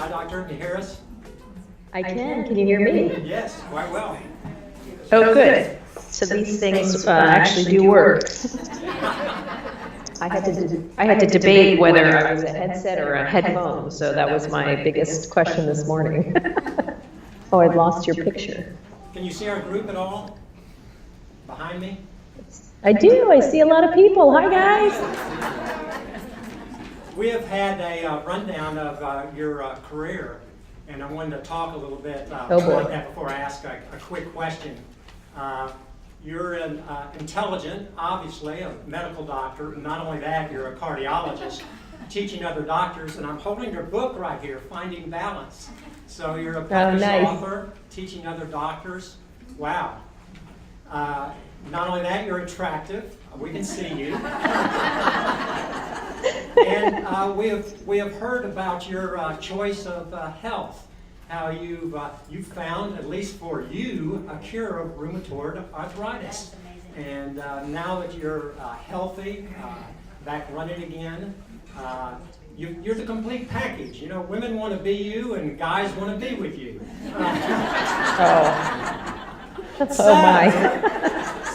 Hi, Doctor. Can you hear us? I can. Can you hear me? Yes, quite well. Oh, good. So these things actually do work. I had to debate whether I was a headset or a headphone, so that was my biggest question this morning. Oh, I'd lost your picture. Can you see our group at all? Behind me? I do. I see a lot of people. Hi, guys. We have had a rundown of your career, and I wanted to talk a little bit about that before I ask a quick question. You're an intelligent, obviously, a medical doctor. Not only that, you're a cardiologist, teaching other doctors, and I'm holding your book right here, Finding Balance. So you're a published author, teaching other doctors. Wow. Not only that, you're attractive. We can see you. And we have heard about your choice of health. How you've found, at least for you, a cure of rheumatoid arthritis. And now that you're healthy, back running again, you're the complete package. You know, women want to be you, and guys want to be with you.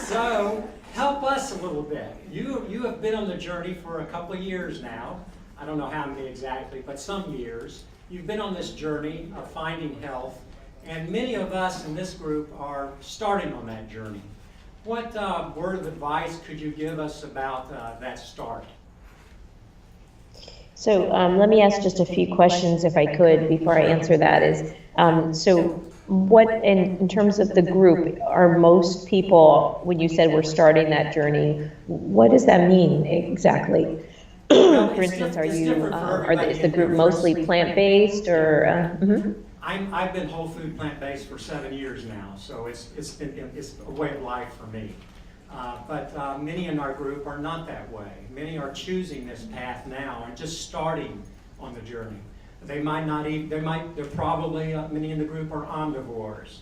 So help us a little bit. You have been on the journey for a couple of years now. I don't know how many exactly, but some years. You've been on this journey of finding health, and many of us in this group are starting on that journey. What word of advice could you give us about that start? So let me ask just a few questions, if I could, before I answer that. Is so what, in terms of the group, are most people, when you said we're starting that journey, what does that mean exactly? Well, for instance, is the group mostly plant-based, or? I've been whole food plant-based for 7 years now, so it's a way of life for me. But many in our group are not that way. Many are choosing this path now and just starting on the journey. They might not even, they're probably, many in the group are omnivores,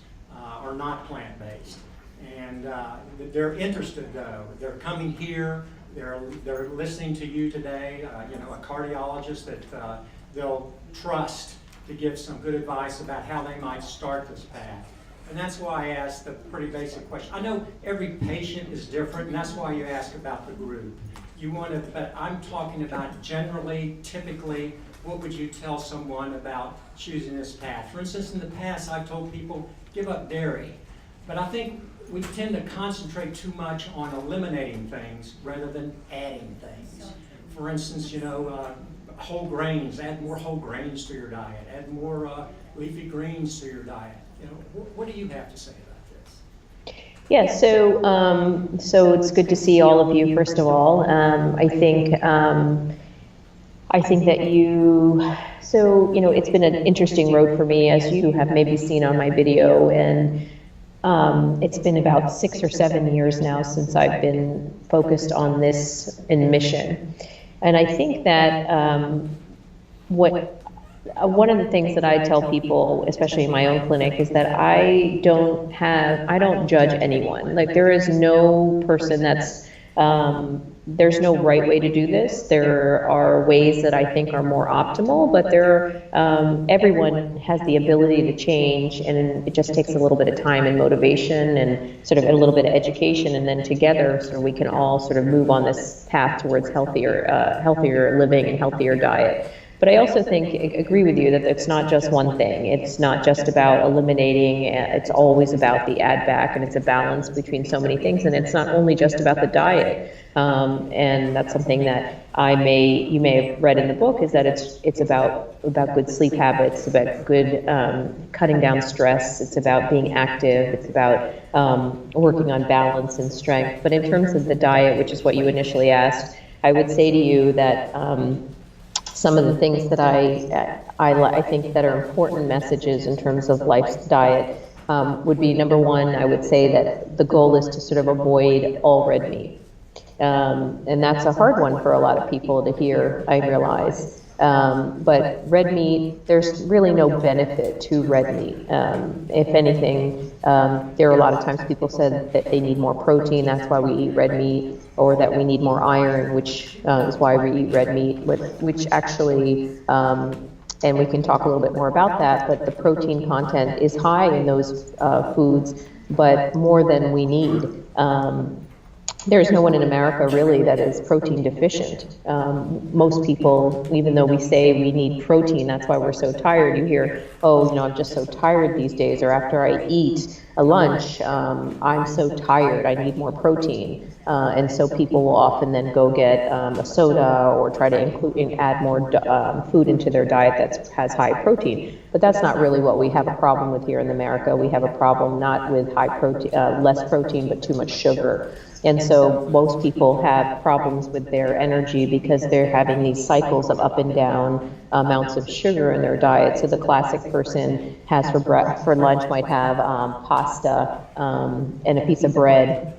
or not plant-based. And they're interested though. They're coming here, they're listening to you today, a cardiologist that they'll trust to give some good advice about how they might start this path. And that's why I asked the pretty basic question. I know every patient is different, and that's why you ask about the group. But I'm talking about generally, typically, what would you tell someone about choosing this path? For instance, in the past, I've told people, give up dairy. But I think we tend to concentrate too much on eliminating things rather than adding things. For instance, whole grains, add more whole grains to your diet, add more leafy greens to your diet. What do you have to say about this? Yeah, so it's good to see all of you, first of all. I think that it's been an interesting road for me, as you have maybe seen on my video, and it's been about 6 or 7 years now since I've been focused on this in mission. And I think that one of the things that I tell people, especially in my own clinic, is that I don't judge anyone. Like, there is no person there's no right way to do this. There are ways that I think are more optimal, but everyone has the ability to change, and it just takes a little bit of time and motivation and sort of a little bit of education, and then together sort of we can all sort of move on this path towards healthier living and healthier diet. But I also agree with you that it's not just one thing. It's not just about eliminating. It's always about the add back, and it's a balance between so many things. And it's not only just about the diet. And that's something that you may have read in the book, is that it's about good sleep habits, about good cutting down stress. It's about being active. It's about working on balance and strength. But in terms of the diet, which is what you initially asked, I would say to you that some of the things that I think that are important messages in terms of life's diet would be, number one, I would say that the goal is to sort of avoid all red meat. And that's a hard one for a lot of people to hear, I realize. But red meat, there's really no benefit to red meat. If anything, there are a lot of times people said that they need more protein, that's why we eat red meat, or that we need more iron, which is why we eat red meat, which actually and we can talk a little bit more about that, but the protein content is high in those foods, but more than we need. There's no one in America really that is protein deficient. Most people, even though we say we need protein, that's why we're so tired. You hear, oh, you know, I'm just so tired these days, or after I eat a lunch, I'm so tired, I need more protein. And so people will often then go get a soda or try to add more food into their diet that has high protein. But that's not really what we have a problem with here in America. We have a problem not with high protein, less protein, but too much sugar. And so most people have problems with their energy because they're having these cycles of up and down amounts of sugar in their diet. So the classic person has for lunch might have pasta and a piece of bread.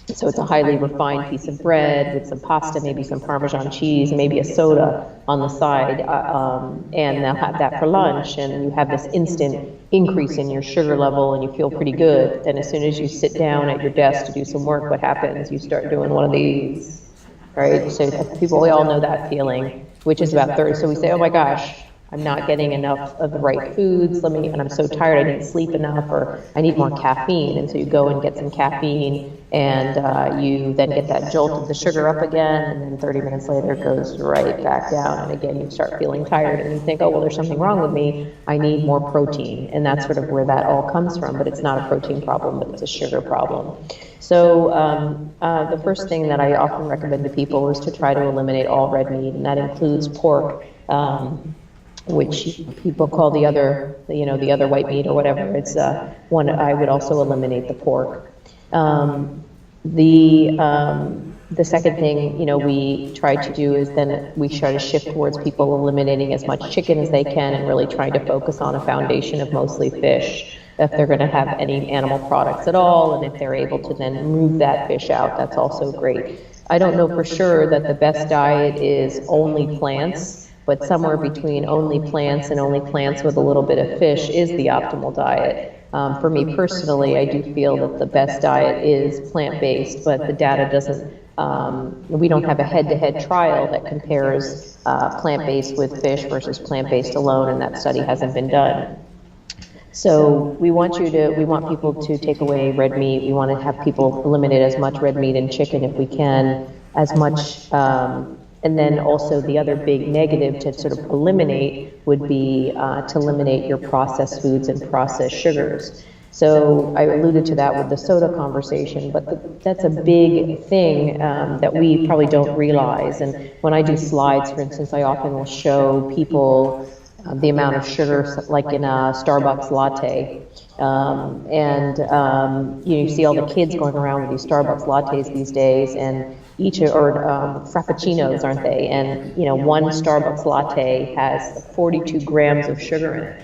So it's a highly refined piece of bread with some pasta, maybe some Parmesan cheese, maybe a soda on the side, and they'll have that for lunch, and you have this instant increase in your sugar level and you feel pretty good. Then as soon as you sit down at your desk to do some work, what happens? You start doing one of these, right? So we all know that feeling, which is about 30. So we say, oh my gosh, I'm not getting enough of the right foods, and I'm so tired, I didn't sleep enough, or I need more caffeine. And so you go and get some caffeine, and you then get that jolt of the sugar up again, and then 30 minutes later it goes right back down, and again you start feeling tired, and you think, oh, well, there's something wrong with me, I need more protein. And that's sort of where that all comes from, but it's not a protein problem, but it's a sugar problem. So the first thing that I often recommend to people is to try to eliminate all red meat, and that includes pork, which people call the other white meat or whatever. It's one. I would also eliminate the pork. The second thing, we try to do is then we try to shift towards people eliminating as much chicken as they can and really trying to focus on a foundation of mostly fish. If they're going to have any animal products at all, and if they're able to then move that fish out, that's also great. I don't know for sure that the best diet is only plants, but somewhere between only plants and only plants with a little bit of fish is the optimal diet. For me personally, I do feel that the best diet is plant-based, but the data doesn't, we don't have a head-to-head trial that compares plant-based with fish versus plant-based alone, and that study hasn't been done. So we want people to take away red meat. We want to have people eliminate as much red meat and chicken if we can, as much, and then also the other big negative to sort of eliminate would be to eliminate your processed foods and processed sugars. So I alluded to that with the soda conversation, but that's a big thing that we probably don't realize. And when I do slides, for instance, I often will show people the amount of sugar, like in a Starbucks latte. You see all the kids going around with these Starbucks lattes these days, and frappuccinos, aren't they? And one Starbucks latte has 42 grams of sugar in it.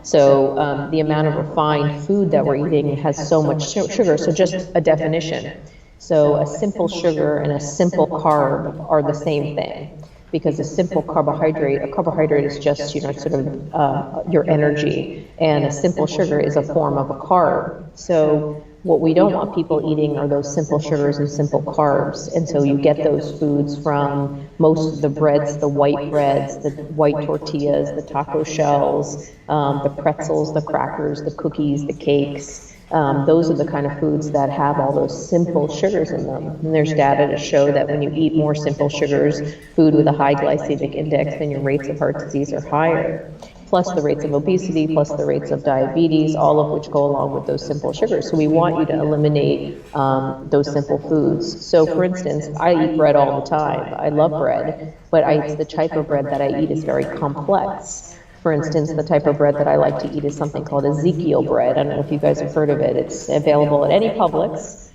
So the amount of refined food that we're eating has so much sugar. So just a definition. So a simple sugar and a simple carb are the same thing. Because a simple carbohydrate is just, sort of your energy, and a simple sugar is a form of a carb. So what we don't want people eating are those simple sugars and simple carbs. And so you get those foods from most of the breads, the white breads, the white tortillas, the taco shells, the pretzels, the crackers, the cookies, the cakes. Those are the kind of foods that have all those simple sugars in them. And there's data to show that when you eat more simple sugars, food with a high glycemic index, then your rates of heart disease are higher. Plus the rates of obesity, plus the rates of diabetes, all of which go along with those simple sugars. So we want you to eliminate those simple foods. So for instance, I eat bread all the time. I love bread, but it's the type of bread that I eat is very complex. For instance, the type of bread that I like to eat is something called Ezekiel bread. I don't know if you guys have heard of it. It's available at any Publix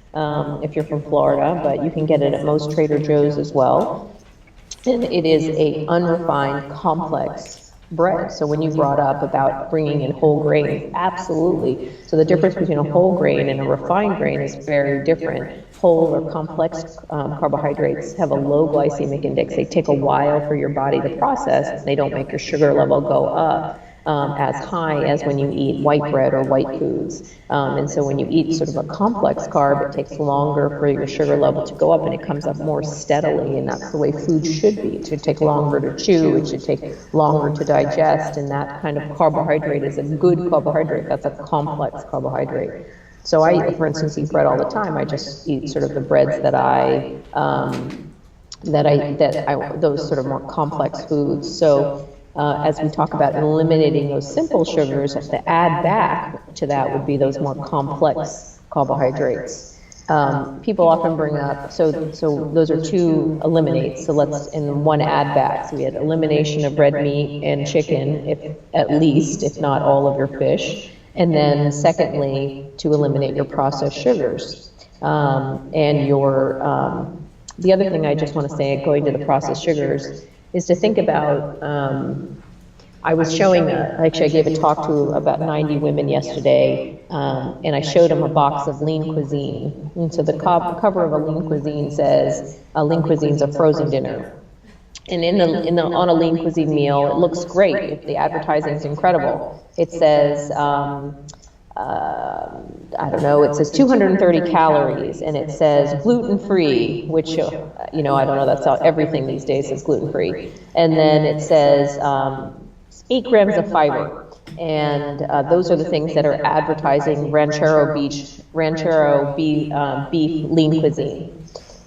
if you're from Florida, but you can get it at most Trader Joe's as well. And it is a unrefined, complex bread. So when you brought up about bringing in whole grain, absolutely. So the difference between a whole grain and a refined grain is very different. Whole or complex carbohydrates have a low glycemic index. They take a while for your body to process. They don't make your sugar level go up. as high as when you eat white bread or white foods. And so when you eat sort of a complex carb, it takes longer for your sugar level to go up, and it comes up more steadily, and that's the way food should be. It should take longer to chew, it should take longer to digest, and that kind of carbohydrate is a good carbohydrate. That's a complex carbohydrate. So I, for instance, eat bread all the time. I just eat sort of the breads that those sort of more complex foods. So as we talk about eliminating those simple sugars, to add back to that would be those more complex carbohydrates. People often bring up, so those are two eliminates, so let's, in one add back. So we had elimination of red meat and chicken, if at least, if not all of your fish. And then secondly, to eliminate your processed sugars. And your, the other thing I just want to say, going to the processed sugars, is to think about, I was showing, actually I gave a talk to about 90 women yesterday, and I showed them a box of lean cuisine. And so the cover of a lean cuisine says, lean cuisine's a frozen dinner. And on a lean cuisine meal, it looks great. The advertising is incredible. It says, I don't know, it says 230 calories, and it says gluten-free, which, I don't know, that's how everything these days is gluten-free. And then it says 8 grams of fiber. And those are the things that are advertising ranchero beef lean cuisine.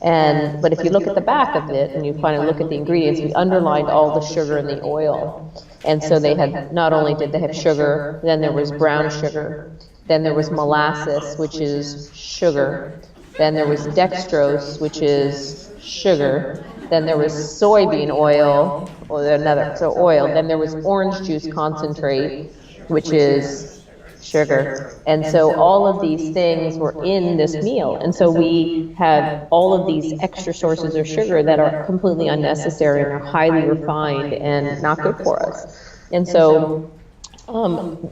But if you look at the back of it and you finally look at the ingredients, we underlined all the sugar and the oil. And so they had, not only did they have sugar, then there was brown sugar, then there was molasses, which is sugar, then there was dextrose, which is sugar, then there was soybean oil, oil, then there was orange juice concentrate, which is sugar. And so all of these things were in this meal. And so we have all of these extra sources of sugar that are completely unnecessary and are highly refined and not good for us. And so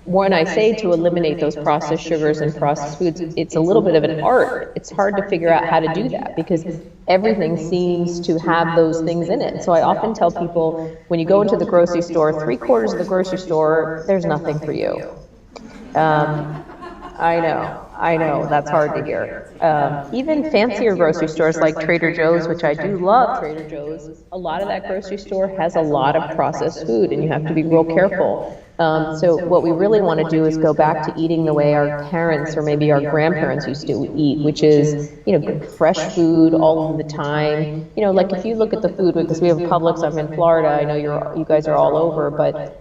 when I say to eliminate those processed sugars and processed foods, it's a little bit of an art. It's hard to figure out how to do that because everything seems to have those things in it. So I often tell people, when you go into the grocery store, 3/4 of the grocery store, there's nothing for you. I know, that's hard to hear. Even fancier grocery stores like Trader Joe's, which I do love Trader Joe's, a lot of that grocery store has a lot of processed food, and you have to be real careful. So what we really want to do is go back to eating the way our parents or maybe our grandparents used to eat, which is, fresh food all of the time. Like if you look at the food, because we have Publix, I'm in Florida, I know you guys are all over, but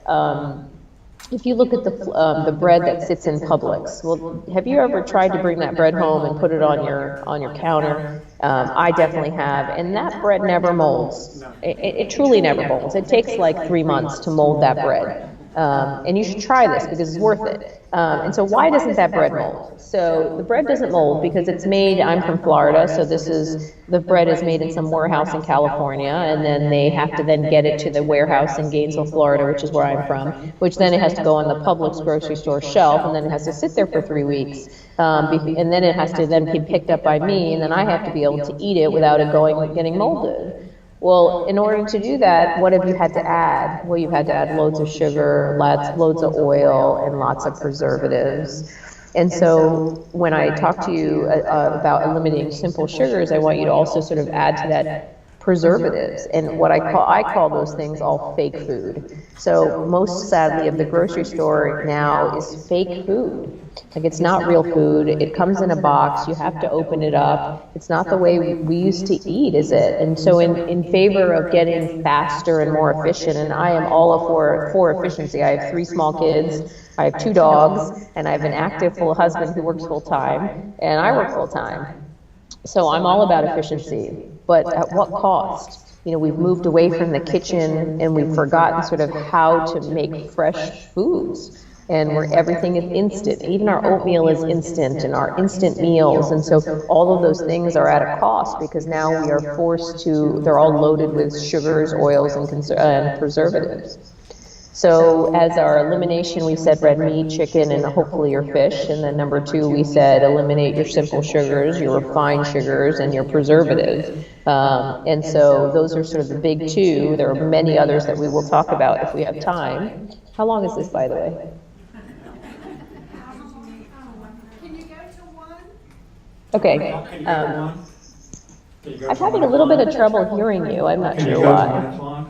if you look at the bread that sits in Publix, well, have you ever tried to bring that bread home and put it on your counter? I definitely have, and that bread never molds. It truly never molds. It takes like 3 months to mold that bread. And you should try this because it's worth it. And so why doesn't that bread mold? So the bread doesn't mold because it's made, I'm from Florida, so the bread is made in some warehouse in California, and then they have to then get it to the warehouse in Gainesville, Florida, which is where I'm from, which then it has to go on the Publix grocery store shelf, and then it has to sit there for 3 weeks. And then it has to then be picked up by me, and then I have to be able to eat it without it getting molded. Well, in order to do that, what have you had to add? Well, you've had to add loads of sugar, loads of oil, and lots of preservatives. And so when I talk to you about eliminating simple sugars, I want you to also sort of add to that preservatives, and what I call those things all fake food. So most sadly of the grocery store now is fake food. Like it's not real food, it comes in a box, you have to open it up. It's not the way we used to eat, is it? And so in favor of getting faster and more efficient, and I am all for efficiency. I have 3 small kids, I have 2 dogs, and I have an active full husband who works full time, and I work full time. So I'm all about efficiency, but at what cost? We've moved away from the kitchen and we've forgotten sort of how to make fresh foods. And where everything is instant. Even our oatmeal is instant and our instant meals. And so all of those things are at a cost because now we are forced to, they're all loaded with sugars, oils, and preservatives. So as our elimination, we said red meat, chicken, and hopefully your fish. And then number 2, we said eliminate your simple sugars, your refined sugars, and your preservatives. And so those are sort of the big two. There are many others that we will talk about if we have time. How long is this, by the way? Can you go to one? Okay. Can you go to one? Can you go I'm to having a 1 little bit o'clock? of trouble hearing you. I'm not Can you sure go to 1 why. o'clock?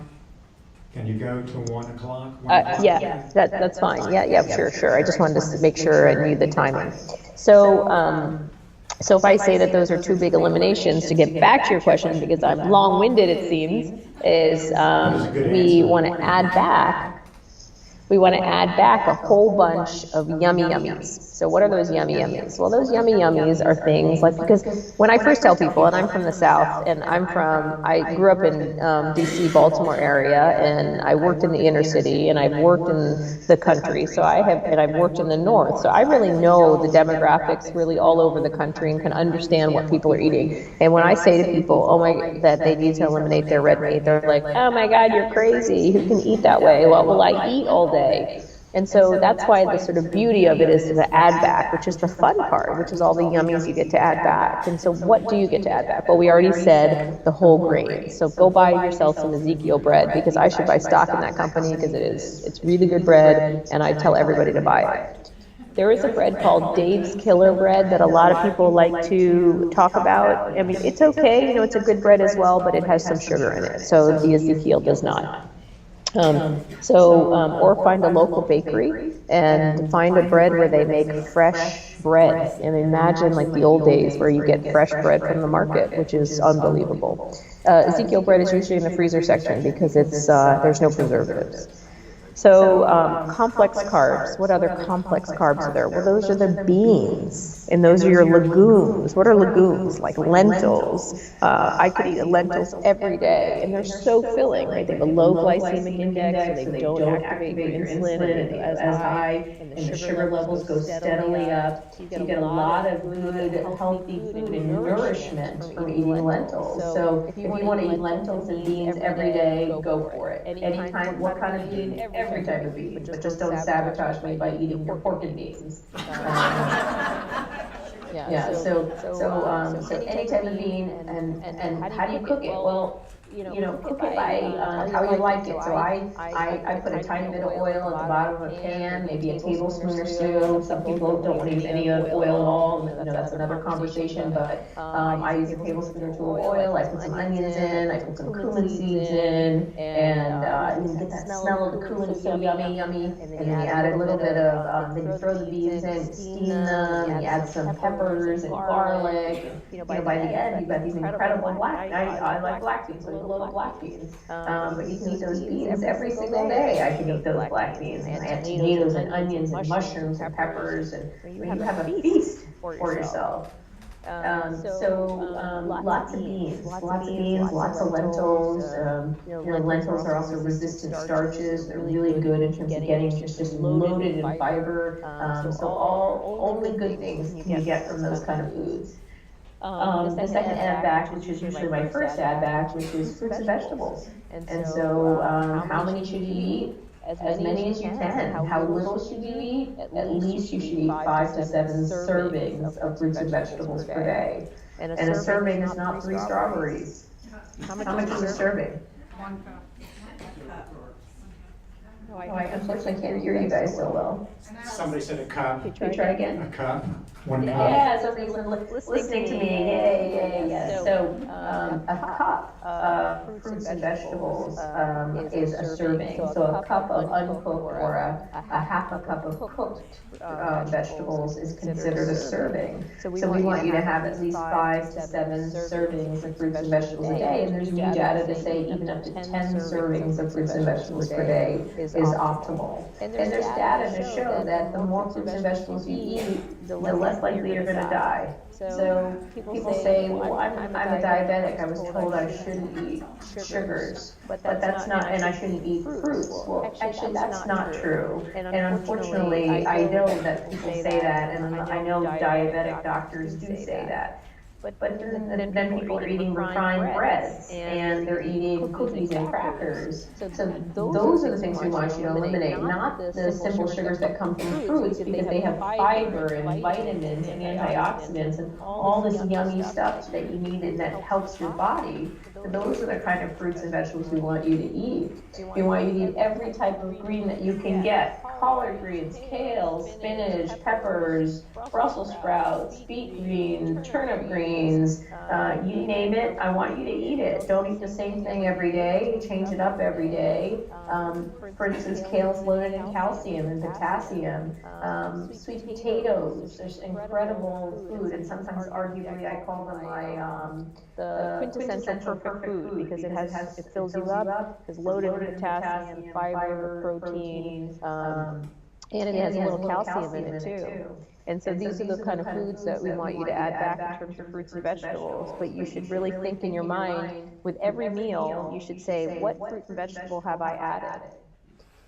Can you go to 1 o'clock? Yeah, that's fine. Yeah, sure. I just wanted to make sure I knew the timing. So if I say that those are two big eliminations, to get back to your question, because I'm long-winded, it seems, is we want to add back a whole bunch of yummy yummies. So what are those yummy yummies? Well, those yummy yummies are things like, because when I first tell people, and I'm from the South, and I grew up in DC, Baltimore area, and I worked in the inner city, and I've worked in the country, and I've worked in the North, so I really know the demographics really all over the country and can understand what people are eating. And when I say to people, that they need to eliminate their red meat, they're like, oh my God, you're crazy, who can eat that way? What will I eat all day? And so that's why the sort of beauty of it is to add back, which is the fun part, which is all the yummies you get to add back. And so what do you get to add back? Well, we already said the whole grain. So go buy yourself some Ezekiel bread, because I should buy stock in that company, because it's really good bread, and I tell everybody to buy it. There is a bread called Dave's Killer Bread that a lot of people like to talk about. I mean, it's okay, it's a good bread as well, but it has some sugar in it. So the Ezekiel does not. Or find a local bakery and find a bread where they make fresh bread. And imagine like the old days where you get fresh bread from the market, which is unbelievable. Ezekiel bread is usually in the freezer section because there's no preservatives. So complex carbs. What other complex carbs are there? Well, those are the beans, and those are your legumes. What are legumes? Like lentils. I could eat lentils every day, and they're so filling, right? They have a low glycemic index, so they don't activate your insulin as high, and the sugar levels go steadily up. So you get a lot of good, healthy food and nourishment from eating lentils. So if you want to eat lentils and beans every day, go for it. Anytime, what kind of bean? Every type of bean, but just don't sabotage me by eating your pork and beans. So any type of bean, and how do you cook it? Well, cook it by how you like it. So I put a tiny bit of oil at the bottom of a pan, maybe a tablespoon or so. Some people don't want to use any oil at all. That's another conversation, but I use a tablespoon or two of oil. I put some onions in, I put some cumin seeds in, and you get that smell of the cumin, so yummy. And then you add a little bit of, then you throw the beans in, steam them, and you add some peppers and garlic. And, by the end, you've got these incredible I like black beans. So a load of black beans, but you can eat those beans every single day. I can eat those black beans, and I add tomatoes and onions and mushrooms and peppers, and you have a feast for yourself. Lots of beans, lots of lentils. Lentils are also resistant starches. They're really good in terms of getting just loaded in fiber. So only good things can you get from those kind of foods. The second add back, which is usually my first add back, which is fruits and vegetables. And so, how many should you eat? As many as you can. How little should you eat? At least you should eat 5 to 7 servings of fruits and vegetables per day. And a serving is not 3 strawberries. How much is a serving? 1 cup. I unfortunately can't hear you guys so well. Somebody said a cup. Can you try again? A cup. 1 cup. Yeah, somebody's listening to me. Yeah. So, a cup of fruits and vegetables is a serving. So a cup of uncooked or a half a cup of cooked vegetables is considered a serving. So we want you to have at least 5 to 7 servings of fruits and vegetables a day. And there's new data to say even up to 10 servings of fruits and vegetables per day is optimal. And there's data to show that the more fruits and vegetables you eat, the less likely you're going to die. So people say, well, I'm a diabetic. I was told I shouldn't eat sugars, but that's not, and I shouldn't eat fruits. Well, actually, that's not true. And unfortunately, I know that people say that, and I know diabetic doctors do say that. But then people are eating refined breads, and they're eating cookies and crackers. So those are the things we want you to eliminate, not the simple sugars that come from fruits, because they have fiber and vitamins and antioxidants and all this yummy stuff that you need and that helps your body. So those are the kind of fruits and vegetables we want you to eat. We want you to eat every type of green that you can get. Collard greens, kale, spinach, peppers, Brussels sprouts, beet greens, turnip greens, you name it, I want you to eat it. Don't eat the same thing every day, change it up every day. For instance, kale is loaded in calcium and potassium. Sweet potatoes, there's incredible food, and sometimes arguably I call them my the quintessential perfect food, because it fills you up, it's loaded with potassium, fiber, protein, and it has a little calcium in it too. And so these are the kind of foods that we want you to add back in terms of fruits and vegetables. But you should really think in your mind, with every meal, you should say, what fruit and vegetable have I added?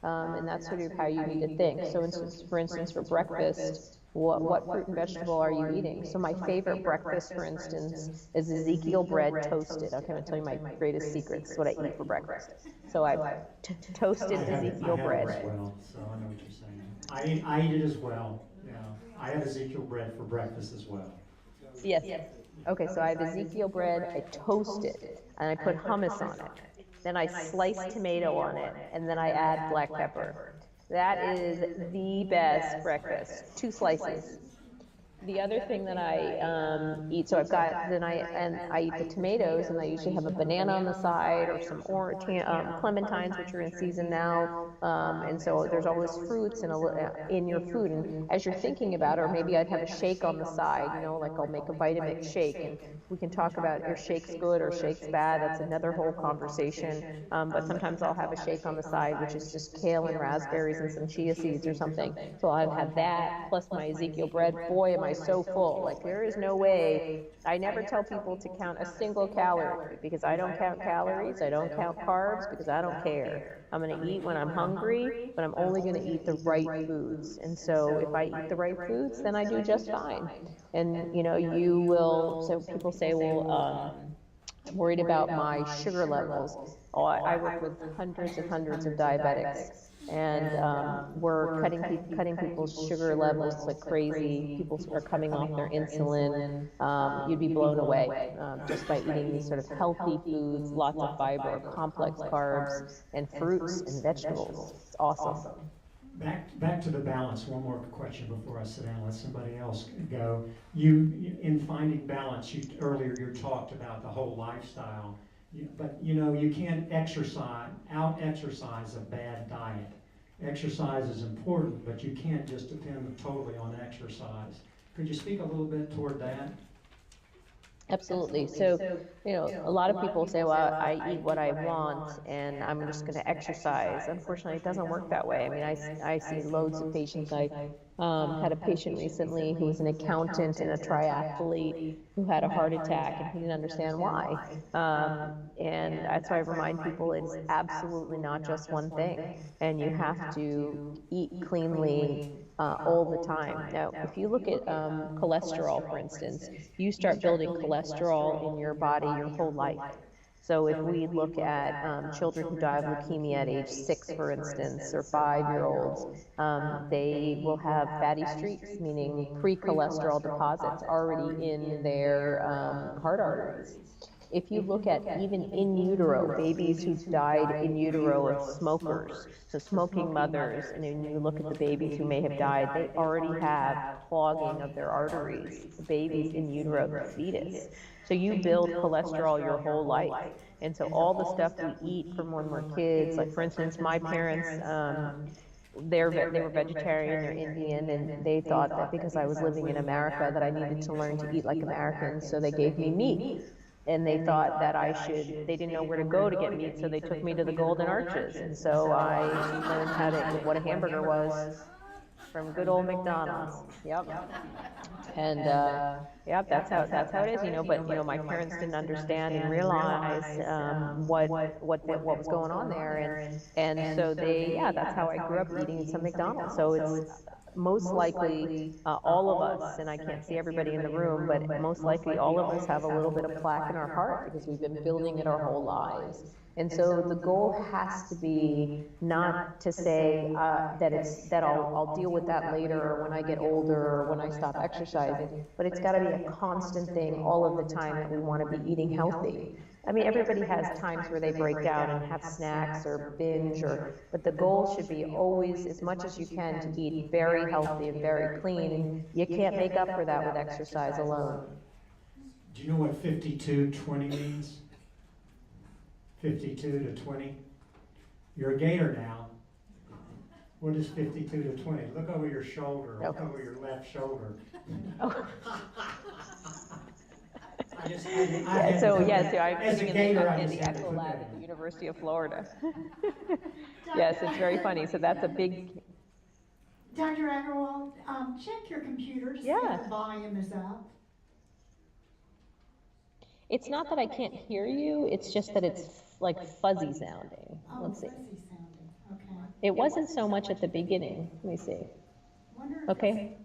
And that's sort of how you need to think. So for instance, for breakfast, what fruit and vegetable are you eating? So my favorite breakfast, for instance, is Ezekiel bread toasted. Okay, I'm gonna tell you my greatest secrets, what I eat for breakfast. So I've toasted Ezekiel bread. I have it as well, so I know what you're saying. I eat it as well, yeah. I have Ezekiel bread for breakfast as well. Yes. Okay, so I have Ezekiel bread, I toast it, and I put hummus on it. Then I slice tomato on it, and then I add black pepper. That is the best breakfast. 2 slices. The other thing that I eat, so I've got, then I eat the tomatoes, and I usually have a banana on the side, or some clementines, which are in season now, and so there's always fruits in your food, and as you're thinking about it, or maybe I'd have a shake on the side, you know, like I'll make a Vitamix shake, and we can talk about your shake's good or shake's bad, that's another whole conversation, but sometimes I'll have a shake on the side, which is just kale and raspberries and some chia seeds or something, so I'll have that, plus my Ezekiel bread. Boy, am I so full. Like, there is no way. I never tell people to count a single calorie, because I don't count calories, I don't count carbs, because I don't care. I'm going to eat when I'm hungry, but I'm only going to eat the right foods. And so if I eat the right foods, then I do just fine. And you know, you will, so people say, well, I'm worried about my sugar levels. Oh, I work with hundreds and hundreds of diabetics. And we're cutting people's sugar levels like crazy. People are coming off their insulin. You'd be blown away just by eating these sort of healthy foods, lots of fiber, complex carbs, and fruits and vegetables. It's awesome. Back to the balance. One more question before I sit down and let somebody else go. You in finding balance, earlier you talked about the whole lifestyle. But you know, you can't out-exercise a bad diet. Exercise is important, but you can't just depend totally on exercise. Could you speak a little bit toward that? Absolutely. So, you know, a lot of people say, well, I eat what I want and I'm just going to exercise. Unfortunately, it doesn't work that way. I mean, I see loads of patients. I had a patient recently who was an accountant and a triathlete who had a heart attack, and he didn't understand why. And that's why I remind people it's absolutely not just one thing. And you have to eat cleanly all the time. Now, if you look at cholesterol, for instance, you start building cholesterol in your body your whole life. So if we look at children who die of leukemia at age 6, for instance, or 5-year-olds, they will have fatty streaks, meaning pre-cholesterol deposits already in their heart arteries. If you look at even in utero, babies who died in utero of smokers, so smoking mothers, and then you look at the babies who may have died, they already have clogging of their arteries, the babies in utero, the fetus. So you build cholesterol your whole life. And so all the stuff we eat from when we're kids, like for instance, my parents, they were vegetarian, they're Indian, and they thought that because I was living in America that I needed to learn to eat like Americans, so they gave me meat. And they thought that they didn't know where to go to get meat, so they took me to the Golden Arches. And so I learned what a hamburger was from good old McDonald's. Yep. And yep, that's how it is, you know. But you know, my parents didn't understand and realize what was going on there, and so that's how I grew up eating some McDonald's. So most likely, all of us, and I can't see everybody in the room, but most likely all of us have a little bit of plaque in our heart because we've been building it our whole lives. And so the goal has to be not to say that I'll deal with that later or when I get older or when I stop exercising, but it's got to be a constant thing all of the time that we want to be eating healthy. I mean, everybody has times where they break down and have snacks or binge, but the goal should be always, as much as you can, to eat very healthy and very clean. And you can't make up for that with exercise alone. Do you know what 52-20 means? 52 to 20? You're a gainer now. What is 52 to 20? Look over your shoulder. Look over your left shoulder. So I'm as a sitting gainer, in the Aggarwal lab at the University of Florida. Yes, it's very funny. So that's a big. Dr. Aggarwal, check your computer to see if the volume is up. It's not that I can't hear you, it's just that it's like fuzzy sounding. Oh, Let's see. fuzzy sounding, okay. It wasn't so much at the beginning. Let me see. Wonder if Okay.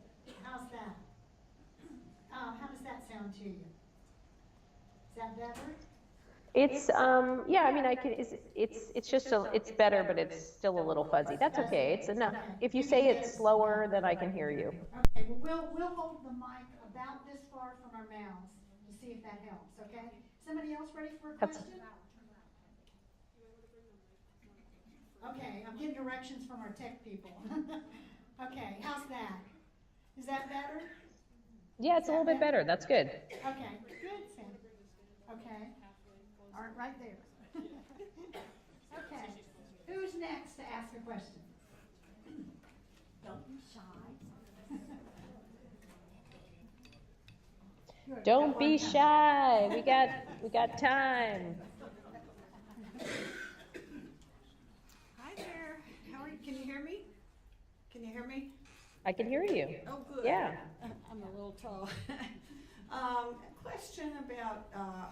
how's that? How does that sound to you? Is that better? It's yeah, I mean I can it's just it's better, but it's still a little fuzzy. That's okay. It's enough. If you say it's slower, then I can hear you. Okay, well we'll hold the mic about this far from our mouths to see if that helps, okay? Somebody else ready for a question? Okay, I'm getting directions from our tech people. Okay, how's that? Is that better? Yeah, it's a little bit better. That's good. Okay, good, Sam. Okay. All right, right there. Okay. Who's next to ask a question? Don't be shy. Good. Don't be shy. We got time. Hi there. How are you? Can you hear me? Can you hear me? I can hear you. Oh, good. Yeah. I'm a little tall. Question about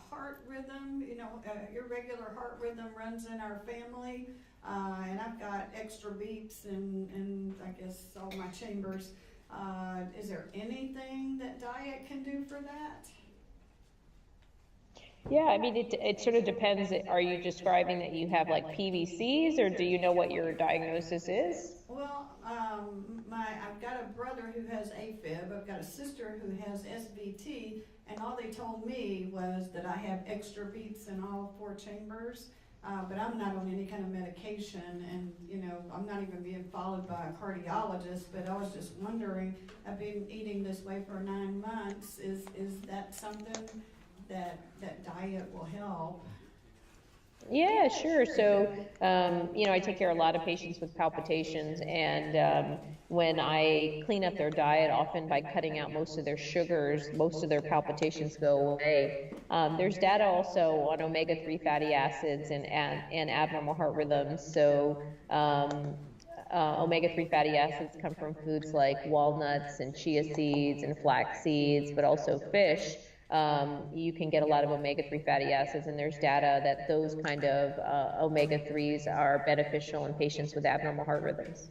heart rhythm. You know, irregular heart rhythm runs in our family, and I've got extra beats and I guess all my chambers. Is there anything that diet can do for that? Yeah, I mean, it sort of depends. Are you describing that you have like PVCs, or do you know what your diagnosis is? Well, I've got a brother who has AFib. I've got a sister who has SVT, and all they told me was that I have extra beats in all 4 chambers. But I'm not on any kind of medication, and you know, I'm not even being followed by a cardiologist. But I was just wondering, I've been eating this way for 9 months. Is that something that diet will help? Yeah, sure. So, you know, I take care of a lot of patients with palpitations, and when I clean up their diet, often by cutting out most of their sugars, most of their palpitations go away. There's data also on omega-3 fatty acids and abnormal heart rhythms. So, omega-3 fatty acids come from foods like walnuts and chia seeds and flax seeds, but also fish. You can get a lot of omega-3 fatty acids, and there's data that those kind of omega-3s are beneficial in patients with abnormal heart rhythms.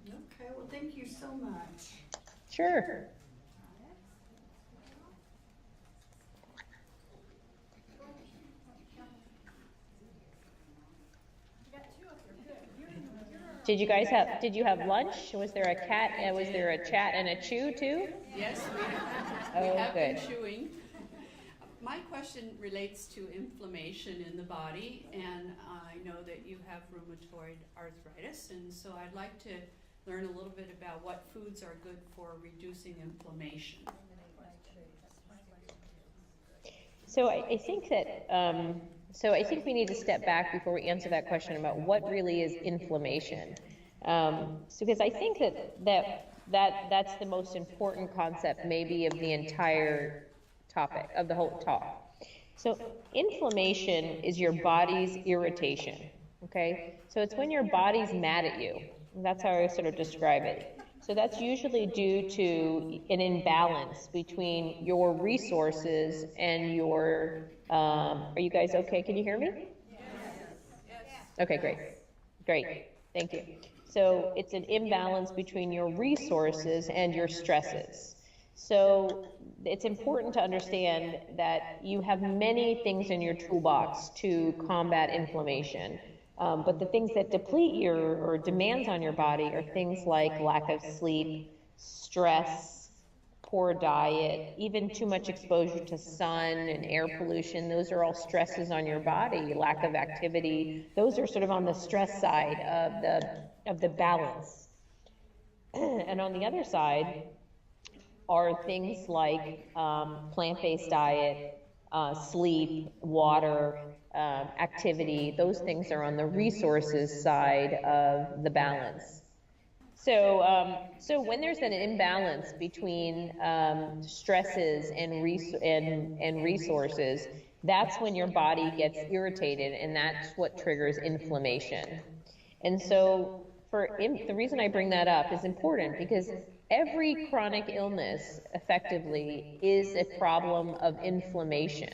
Okay, well, thank you so much. Sure. Did you have lunch? Was there a chat and a chew too? Yes, we Oh, have good. been chewing. My question relates to inflammation in the body, and I know that you have rheumatoid arthritis, and so I'd like to learn a little bit about what foods are good for reducing inflammation. So I think that I think we need to step back before we answer that question about what really is inflammation. Because I think that's the most important concept maybe of the entire topic, of the whole talk. So inflammation is your body's irritation, okay? So it's when your body's mad at you. That's how I sort of describe it. So that's usually due to an imbalance between your resources and your, are you guys okay? Can you hear me? Yes. Okay, great. Thank you. So it's an imbalance between your resources and your stresses. So it's important to understand that you have many things in your toolbox to combat inflammation. But the things that deplete your or demands on your body are things like lack of sleep, stress, poor diet, even too much exposure to sun and air pollution. Those are all stresses on your body, lack of activity. Those are sort of on the stress side of the balance. And on the other side are things like plant-based diet, sleep, water, activity. Those things are on the resources side of the balance. So when there's an imbalance between stresses and resources, that's when your body gets irritated, and that's what triggers inflammation. And so the reason I bring that up is important because every chronic illness effectively is a problem of inflammation.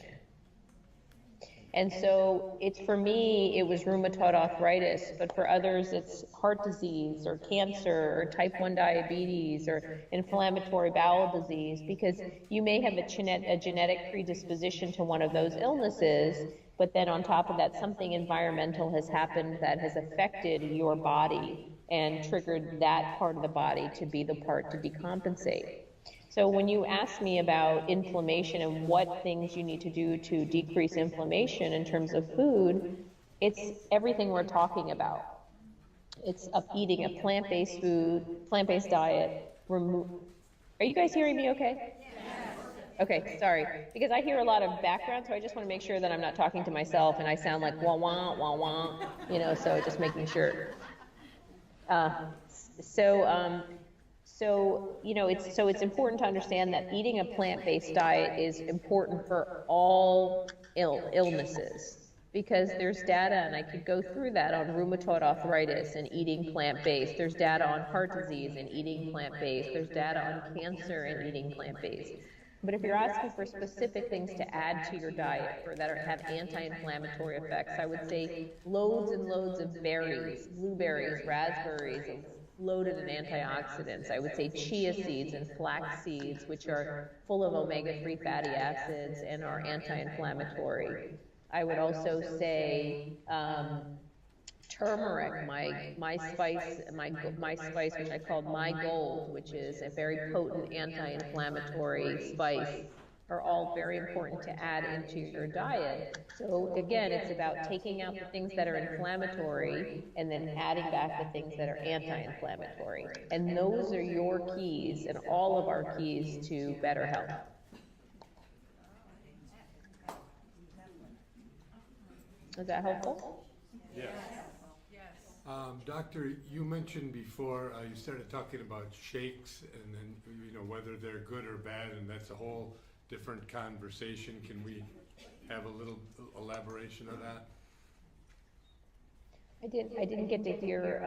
And so for me, it was rheumatoid arthritis, but for others, it's heart disease or cancer or type 1 diabetes or inflammatory bowel disease, because you may have a genetic predisposition to one of those illnesses, but then on top of that, something environmental has happened that has affected your body and triggered that part of the body to be the part to decompensate. So when you ask me about inflammation and what things you need to do to decrease inflammation in terms of food, it's everything we're talking about. It's eating a plant-based food, plant-based diet. Are you guys hearing me okay? Okay, sorry, because I hear a lot of background, so I just want to make sure that I'm not talking to myself and I sound like wah wah wah wah, so just making sure. It's important to understand that eating a plant-based diet is important for all illnesses, because there's data, and I could go through that on rheumatoid arthritis and eating plant-based. There's data on heart disease and eating plant-based. There's data on cancer and eating plant-based. But if you're asking for specific things to add to your diet that have anti-inflammatory effects, I would say loads and loads of berries, blueberries, raspberries, loaded in antioxidants. I would say chia seeds and flax seeds, which are full of omega-3 fatty acids and are anti-inflammatory. I would also say turmeric, my spice, which I called My Gold, which is a very potent anti-inflammatory spice, are all very important to add into your diet. So again, it's about taking out the things that are inflammatory and then adding back the things that are anti-inflammatory. And those are your keys and all of our keys to better health. Is that helpful? Yes. Doctor, you mentioned before, you started talking about shakes and then, whether they're good or bad, and that's a whole different conversation. Can we have a little elaboration of that? I didn't get to hear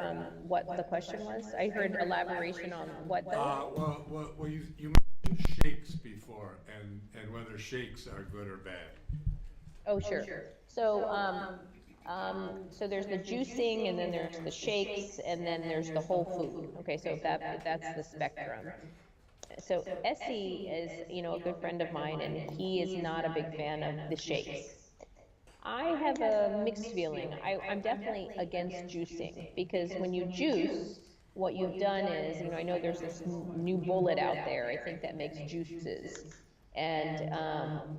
what the question was. I heard elaboration on what the... Well, you mentioned shakes before, and whether shakes are good or bad. Oh, sure. So there's the juicing, and then there's the shakes, and then there's the whole food. Okay, so that's the spectrum. So Essie is, a good friend of mine, and he is not a big fan of the shakes. I have a mixed feeling. I'm definitely against juicing, because when you juice, what you've done is, I know there's this new bullet out there, I think, that makes juices. And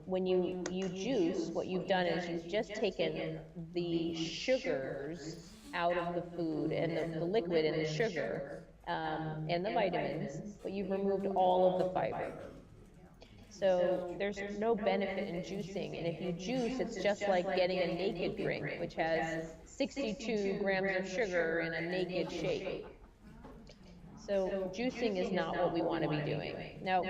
when you juice, what you've done is you've just taken the sugars out of the food and the liquid and the sugar and the vitamins, but you've removed all of the fiber. So there's no benefit in juicing. And if you juice, it's just like getting a naked drink, which has 62 grams of sugar in a naked shake. So juicing is not what we want to be doing. Now,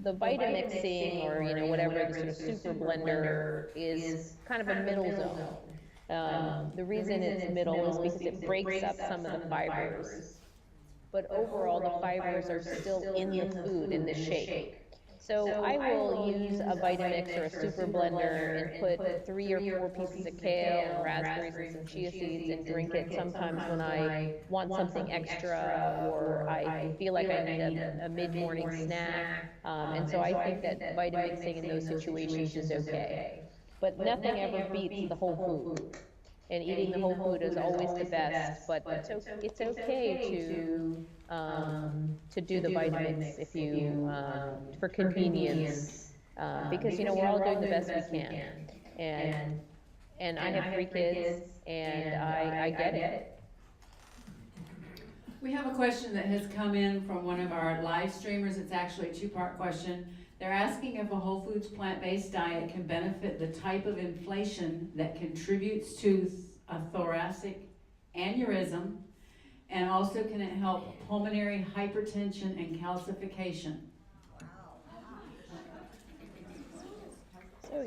the Vitamixing, or whatever, the sort of super blender, is kind of a middle zone. The reason it's middle is because it breaks up some of the fibers, but overall the fibers are still in the food, in the shake. So I will use a Vitamix or a super blender and put 3 or 4 pieces of kale and raspberries and some chia seeds and drink it sometimes when I want something extra or I feel like I need a mid-morning snack. And so I think that Vitamixing in those situations is okay. But nothing ever beats the whole food. And eating the whole food is always the best, but it's okay to do the Vitamix if you, for convenience, because, we're all doing the best we can. And, and I have 3 kids, and I get it. We have a question that has come in from one of our live streamers. It's actually a 2-part question. They're asking if a whole foods plant-based diet can benefit the type of inflation that contributes to a thoracic aneurysm, and also can it help pulmonary hypertension and calcification? So,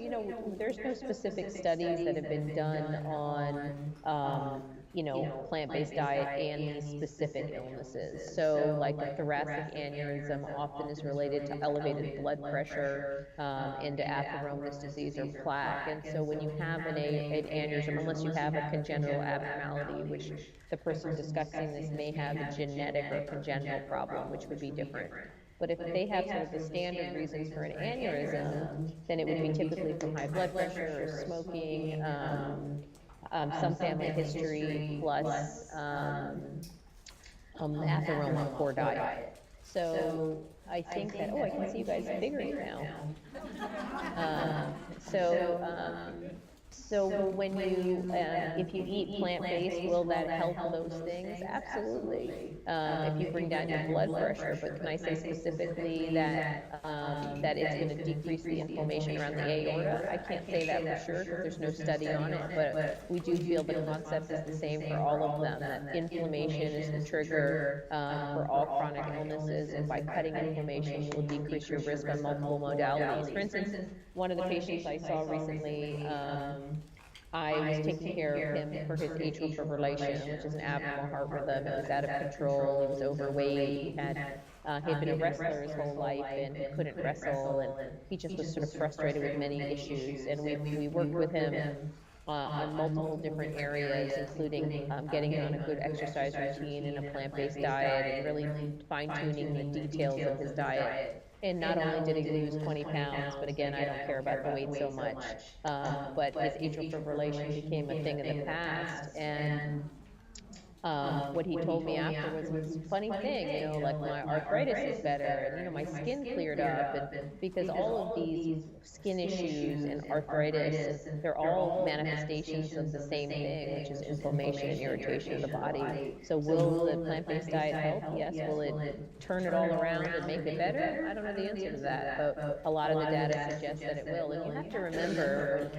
there's no specific studies that have been done on, plant-based diet and these specific illnesses. So like the thoracic aneurysm often is related to elevated blood pressure, into atheroma disease or plaque. And so when you have an aneurysm, unless you have a congenital abnormality, which the person discussing this may have a genetic or congenital problem, which would be different. But if they have sort of the standard reasons for an aneurysm, then it would be typically from high blood pressure or smoking, some family history, plus atheroma, poor diet. So I think that, I can see you guys figuring it now. So when you, if you eat plant-based, will that help those things? Absolutely. If you bring down your blood pressure, but can I say specifically that that it's going to decrease the inflammation around the aorta? I can't say that for sure because there's no study on it, but we do feel the concept is the same for all of them, that inflammation is the trigger for all chronic illnesses, and by cutting inflammation, you will decrease your risk on multiple modalities. For instance, one of the patients I saw recently, I was taking care of him for his atrial fibrillation, which is an abnormal heart rhythm. It was out of control. He was overweight. He'd been a wrestler his whole life, and he couldn't wrestle, and he just was sort of frustrated with many issues. And we worked with him on multiple different areas, including getting him on a good exercise routine and a plant-based diet, and really fine-tuning the details of his diet. And not only did he lose 20 pounds, but again, I don't care about the weight so much, but his atrial fibrillation became a thing of the past. And what he told me afterwards was, funny thing, like my arthritis is better, and my skin cleared up, and because all of these skin issues and arthritis, they're all manifestations of the same thing, which is inflammation and irritation of the body. So will the plant-based diet help? Yes. Will it turn it all around and make it better? I don't know the answer to that, but a lot of the data suggests that it will. And you have to remember,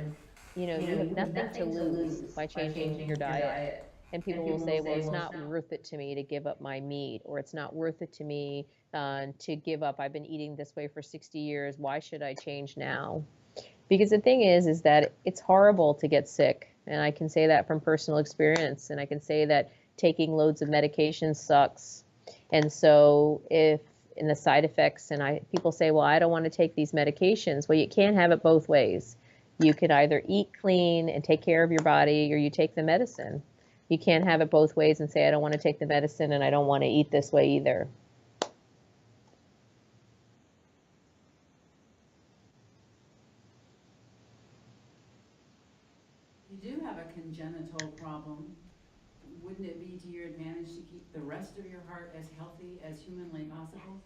you have nothing to lose by changing your diet. And people will say, well, it's not worth it to me to give up my meat, or it's not worth it to me to give up. I've been eating this way for 60 years. Why should I change now? Because the thing is that it's horrible to get sick. And I can say that from personal experience. And I can say that taking loads of medication sucks. And so in the side effects, and people say, well, I don't want to take these medications. Well, you can't have it both ways. You can either eat clean and take care of your body, or you take the medicine. You can't have it both ways and say, I don't want to take the medicine and I don't want to eat this way either. You do have a congenital problem. Wouldn't it be to your advantage to keep the rest of your heart as healthy as humanly possible?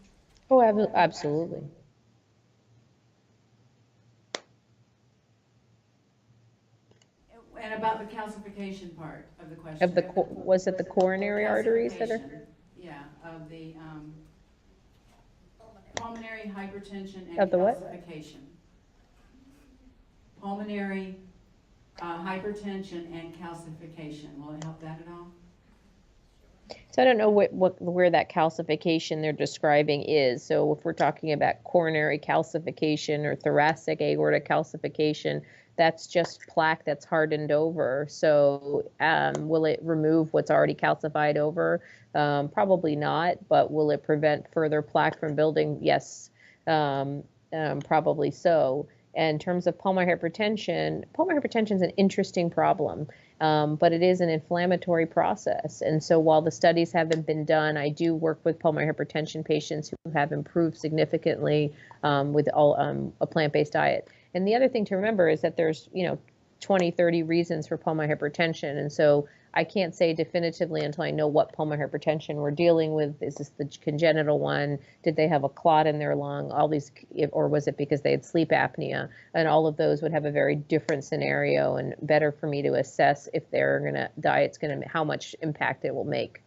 Oh, absolutely. And about the calcification part of the question. Was it the coronary arteries that are? Yeah, of the pulmonary hypertension and Of the what? calcification. Pulmonary hypertension and calcification. Will it help that at all? So I don't know where that calcification they're describing is. So if we're talking about coronary calcification or thoracic aortic calcification, that's just plaque that's hardened over. So will it remove what's already calcified over? Probably not, but will it prevent further plaque from building? Yes. probably so. And in terms of pulmonary hypertension is an interesting problem, but it is an inflammatory process. And so while the studies haven't been done, I do work with pulmonary hypertension patients who have improved significantly with a plant-based diet. And the other thing to remember is that there's, 20, 30 reasons for pulmonary hypertension. And so I can't say definitively until I know what pulmonary hypertension we're dealing with. Is this the congenital one? Did they have a clot in their lung? All these, or was it because they had sleep apnea? And all of those would have a very different scenario, and better for me to assess if diet's gonna, how much impact it will make.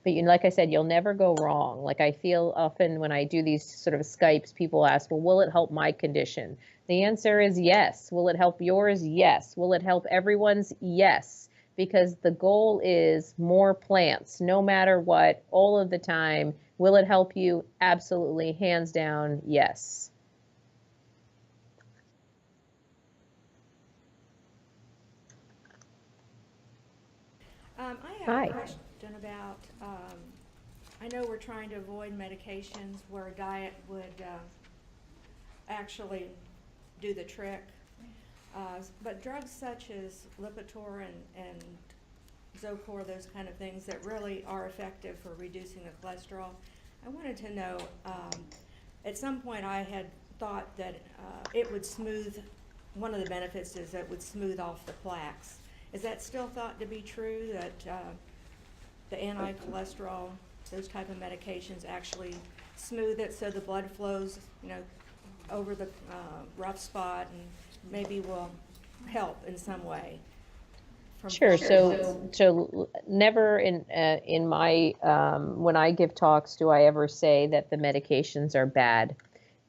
But like I said, you'll never go wrong. Like I feel often when I do these sort of Skypes, people ask, well, will it help my condition? The answer is yes. Will it help yours? Yes. Will it help everyone's? Yes. Because the goal is more plants, no matter what, all of the time. Will it help you? Absolutely, hands down, yes. I have Hi. a question about, I know we're trying to avoid medications where diet would actually do the trick. But drugs such as Lipitor and Zocor, those kind of things that really are effective for reducing the cholesterol, I wanted to know, at some point I had thought that it would smooth, one of the benefits is that it would smooth off the plaques. Is that still thought to be true, that the anti-cholesterol, those type of medications actually smooth it so the blood flows, over the rough spot and maybe will help in some way? Sure. So never in my when I give talks do I ever say that the medications are bad,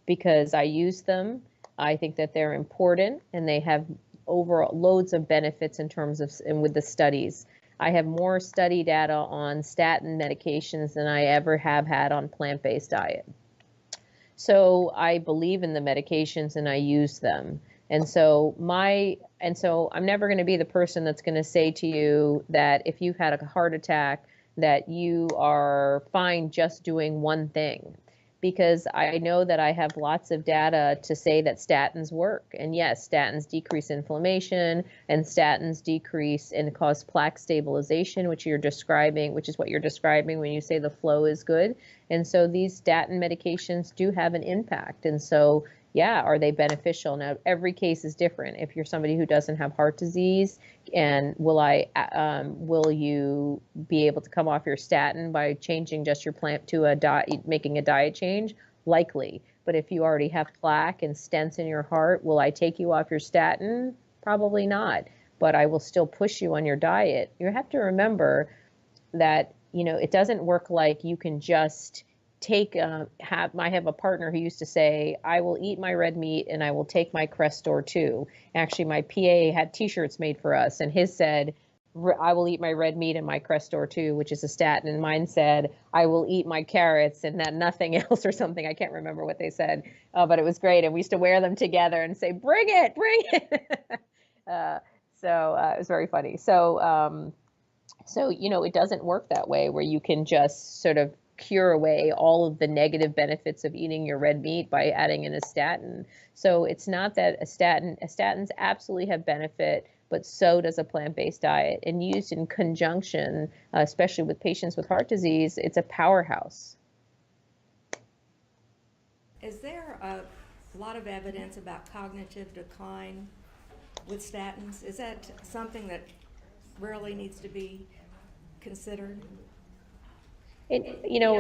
because I use them. I think that they're important and they have overall loads of benefits in terms of, and with the studies. I have more study data on statin medications than I ever have had on plant-based diet. So I believe in the medications and I use them. And so I'm never going to be the person that's going to say to you that if you've had a heart attack that you are fine just doing one thing, because I know that I have lots of data to say that statins work. And yes, statins decrease inflammation, and statins decrease and cause plaque stabilization, which is what you're describing when you say the flow is good. And so these statin medications do have an impact. And so, yeah, are they beneficial? Now, every case is different. If you're somebody who doesn't have heart disease, and will you be able to come off your statin by changing just your plant to a diet, making a diet change? Likely. But if you already have plaque and stents in your heart, will I take you off your statin? Probably not. But I will still push you on your diet. You have to remember that, it doesn't work like you can just I have a partner who used to say, I will eat my red meat and I will take my Crestor too. Actually, my PA had t-shirts made for us, and his said, I will eat my red meat and my Crestor too, which is a statin. And mine said, I will eat my carrots and that nothing else or something. I can't remember what they said, but it was great. And we used to wear them together and say, bring it, bring it. So it was very funny. So it doesn't work that way where you can just sort of cure away all of the negative benefits of eating your red meat by adding in a statin. So it's not that statins absolutely have benefit, but so does a plant-based diet. And used in conjunction, especially with patients with heart disease, it's a powerhouse. Is there a lot of evidence about cognitive decline with statins? Is that something that really needs to be considered? There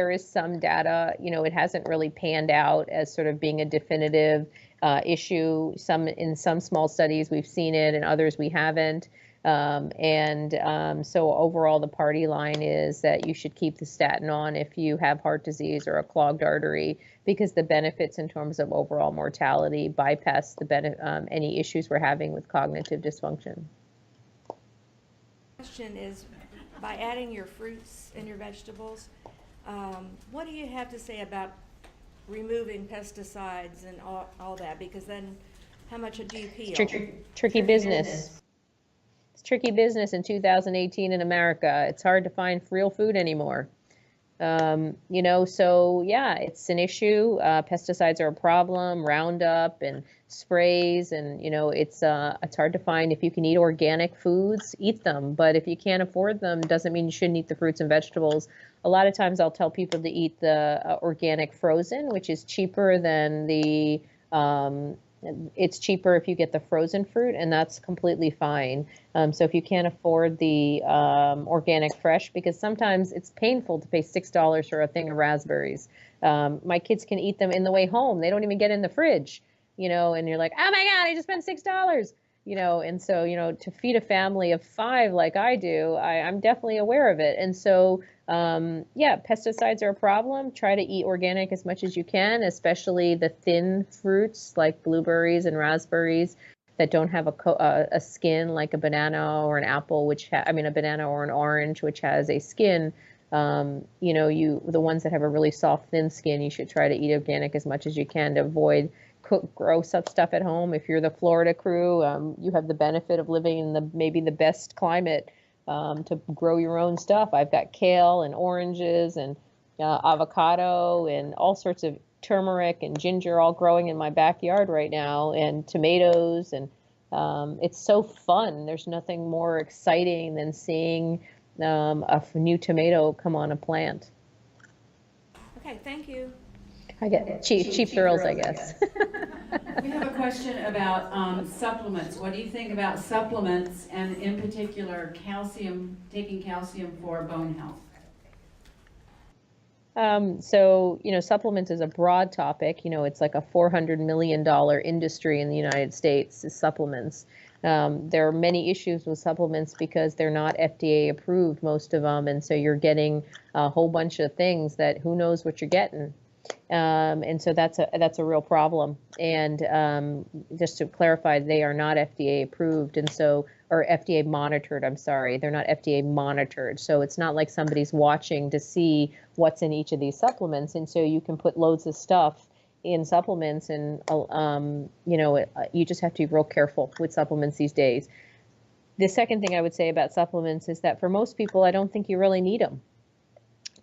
is some data, it hasn't really panned out as sort of being a definitive issue. In some small studies we've seen it, and others we haven't. So overall the party line is that you should keep the statin on if you have heart disease or a clogged artery, because the benefits in terms of overall mortality bypass any issues we're having with cognitive dysfunction. Question is, by adding your fruits and your vegetables, what do you have to say about removing pesticides and all that? Because then how much do you peel? Tricky business. It's tricky business in 2018 in America. It's hard to find real food anymore. You know, so yeah, it's an issue. Pesticides are a problem, Roundup and sprays, and you know, it's hard to find. If you can eat organic foods, eat them. But if you can't afford them, doesn't mean you shouldn't eat the fruits and vegetables. A lot of times I'll tell people to eat the organic frozen, which is cheaper than the it's cheaper if you get the frozen fruit, and that's completely fine. So if you can't afford the organic fresh, because sometimes it's painful to pay $6 for a thing of raspberries. My kids can eat them in the way home. They don't even get in the fridge, you know, and you're like, oh my God, I just spent $6. You know, and so, you know, to feed a family of 5 like I do, I'm definitely aware of it. And so, yeah, pesticides are a problem. Try to eat organic as much as you can, especially the thin fruits like blueberries and raspberries that don't have a skin like a banana or an apple, a banana or an orange, which has a skin. You know, the ones that have a really soft, thin skin, you should try to eat organic as much as you can to avoid grow stuff at home. If you're the Florida crew, you have the benefit of living in maybe the best climate to grow your own stuff. I've got kale and oranges and avocado and all sorts of turmeric and ginger all growing in my backyard right now, and tomatoes, and it's so fun. There's nothing more exciting than seeing a new tomato come on a plant. Okay, thank you. I get cheap thrills, I guess. We have a question about supplements. What do you think about supplements, and in particular taking calcium for bone health? So, you know, supplements is a broad topic. You know, it's like a $400 million industry in the United States is supplements. There are many issues with supplements because they're not FDA approved, most of them. And so you're getting a whole bunch of things that who knows what you're getting. And so that's a real problem. And just to clarify, they are not FDA approved, and so, or FDA monitored, I'm sorry. They're not FDA monitored. So it's not like somebody's watching to see what's in each of these supplements. And so you can put loads of stuff in supplements, and you know, you just have to be real careful with supplements these days. The second thing I would say about supplements is that for most people, I don't think you really need them.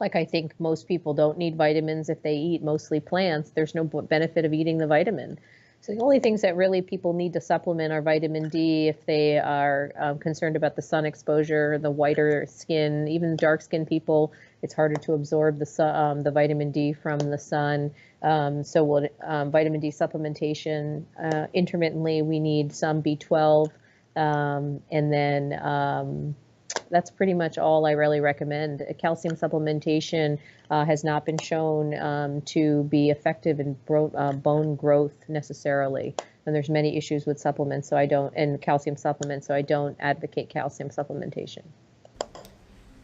Like, I think most people don't need vitamins if they eat mostly plants. There's no benefit of eating the vitamin. So the only things that really people need to supplement are vitamin D if they are concerned about the sun exposure, the whiter skin, even dark-skinned people. It's harder to absorb the vitamin D from the sun. So vitamin D supplementation. Intermittently, we need some B12, and then that's pretty much all I really recommend. Calcium supplementation has not been shown to be effective in bone growth necessarily. And there's many issues with supplements, and calcium supplements, so I don't advocate calcium supplementation.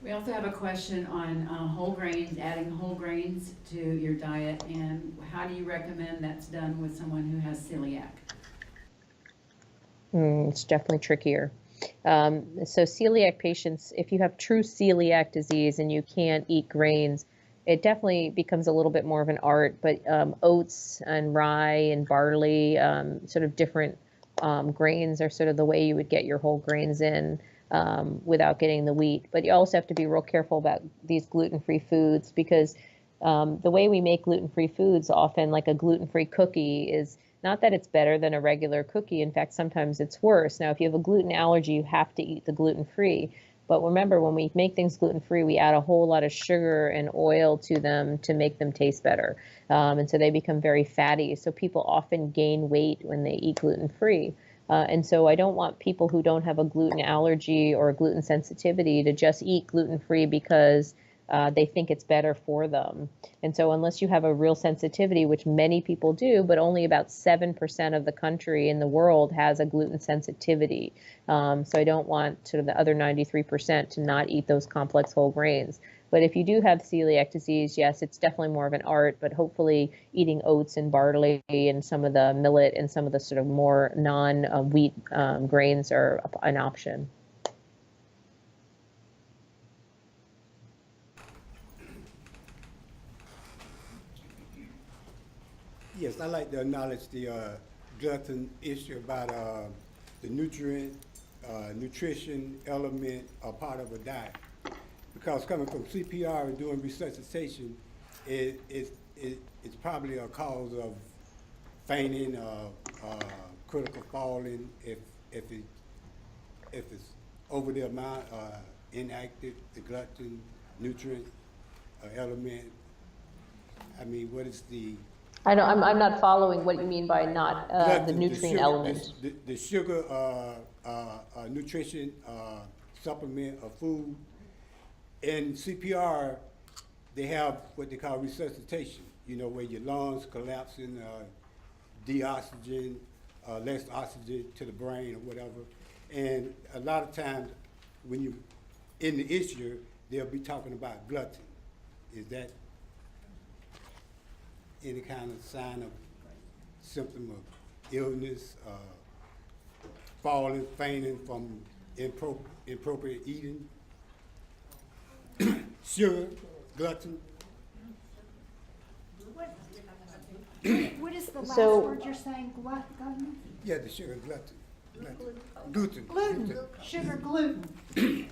We also have a question on whole grains, adding whole grains to your diet, and how do you recommend that's done with someone who has celiac? It's definitely trickier. So celiac patients, if you have true celiac disease and you can't eat grains, it definitely becomes a little bit more of an art, but oats and rye and barley, sort of different grains are sort of the way you would get your whole grains in without getting the wheat. But you also have to be real careful about these gluten-free foods, because the way we make gluten-free foods, often like a gluten-free cookie, is not that it's better than a regular cookie. In fact, sometimes it's worse. Now, if you have a gluten allergy, you have to eat the gluten-free. But remember, when we make things gluten-free, we add a whole lot of sugar and oil to them to make them taste better. And so they become very fatty. So people often gain weight when they eat gluten-free. And so I don't want people who don't have a gluten allergy or a gluten sensitivity to just eat gluten-free because they think it's better for them. And so unless you have a real sensitivity, which many people do, but only about 7% of the country in the world has a gluten sensitivity. So I don't want sort of the other 93% to not eat those complex whole grains. But if you do have celiac disease, yes, it's definitely more of an art, but hopefully eating oats and barley and some of the millet and some of the sort of more non-wheat grains are an option. Yes, I like to acknowledge the gluten issue about the nutrition element a part of a diet. because coming from CPR and doing resuscitation, it's probably a cause of fainting, critical falling, if it's over the amount, inactive, the gluten, nutrient, element. I mean, what is the? I'm not following what you mean by not, the gluten, nutrient sugar, element. The sugar, nutrition, supplement of food. In CPR, they have what they call resuscitation, you know, where your lungs collapsing, deoxygen, less oxygen to the brain or whatever. And a lot of times when you in the issue, they'll be talking about gluten. Is that any kind of sign of symptom of illness, falling, fainting from inappropriate eating? Sugar, gluten. What is the last So- word you're saying? Gluten? Yeah, the sugar, gluten. Gluten. Gluten. Sugar gluten.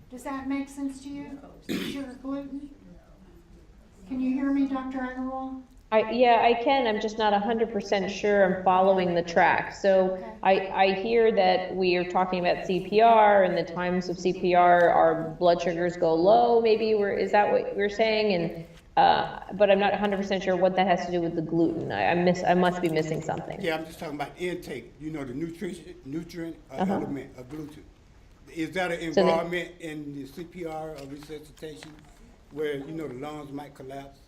Does that make sense to you? Sugar gluten? Can you hear me, Dr. Aggarwal? Yeah, I can, I'm just not 100% sure I'm following the track. So I hear that we are talking about CPR, and the times of CPR, our blood sugars go low, maybe, is that what you're saying? And but I'm not 100% sure what that has to do with the gluten. I must be missing something. Yeah, I'm just talking about intake, you know, the nutrient element of gluten. Is that an So involvement in the CPR or resuscitation where, you know, the lungs might collapse?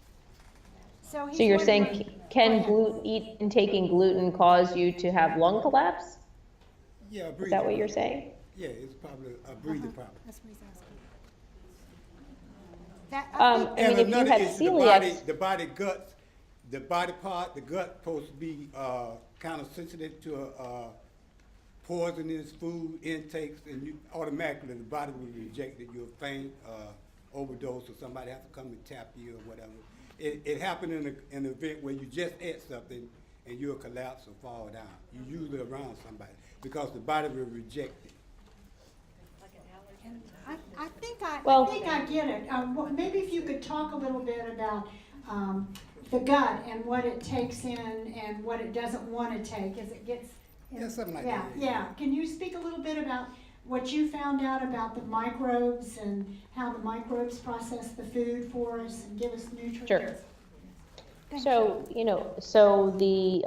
So So you're saying, can Go taking gluten cause you to have lung collapse? Yeah, breathing. Is that what you're saying? Yeah, it's probably a breathing problem. That's what he's asking. That, I mean, if you another have issue, celiac, the body guts, the body part, the gut supposed to be kind of sensitive to poisonous food intakes, and you automatically the body will reject it. You'll faint, overdose, or somebody have to come and tap you or whatever. It happened in an event where you just ate something and you'll collapse or fall down. You usually around somebody because the body will reject it. I think I get it. Maybe if you could talk a little bit about the gut and what it takes in and what it doesn't want to take as it gets. Yeah, something like yeah, that. Yeah. Can you speak a little bit about what you found out about the microbes and how the microbes process the food for us and give us nutrients? Sure. Thank So, so the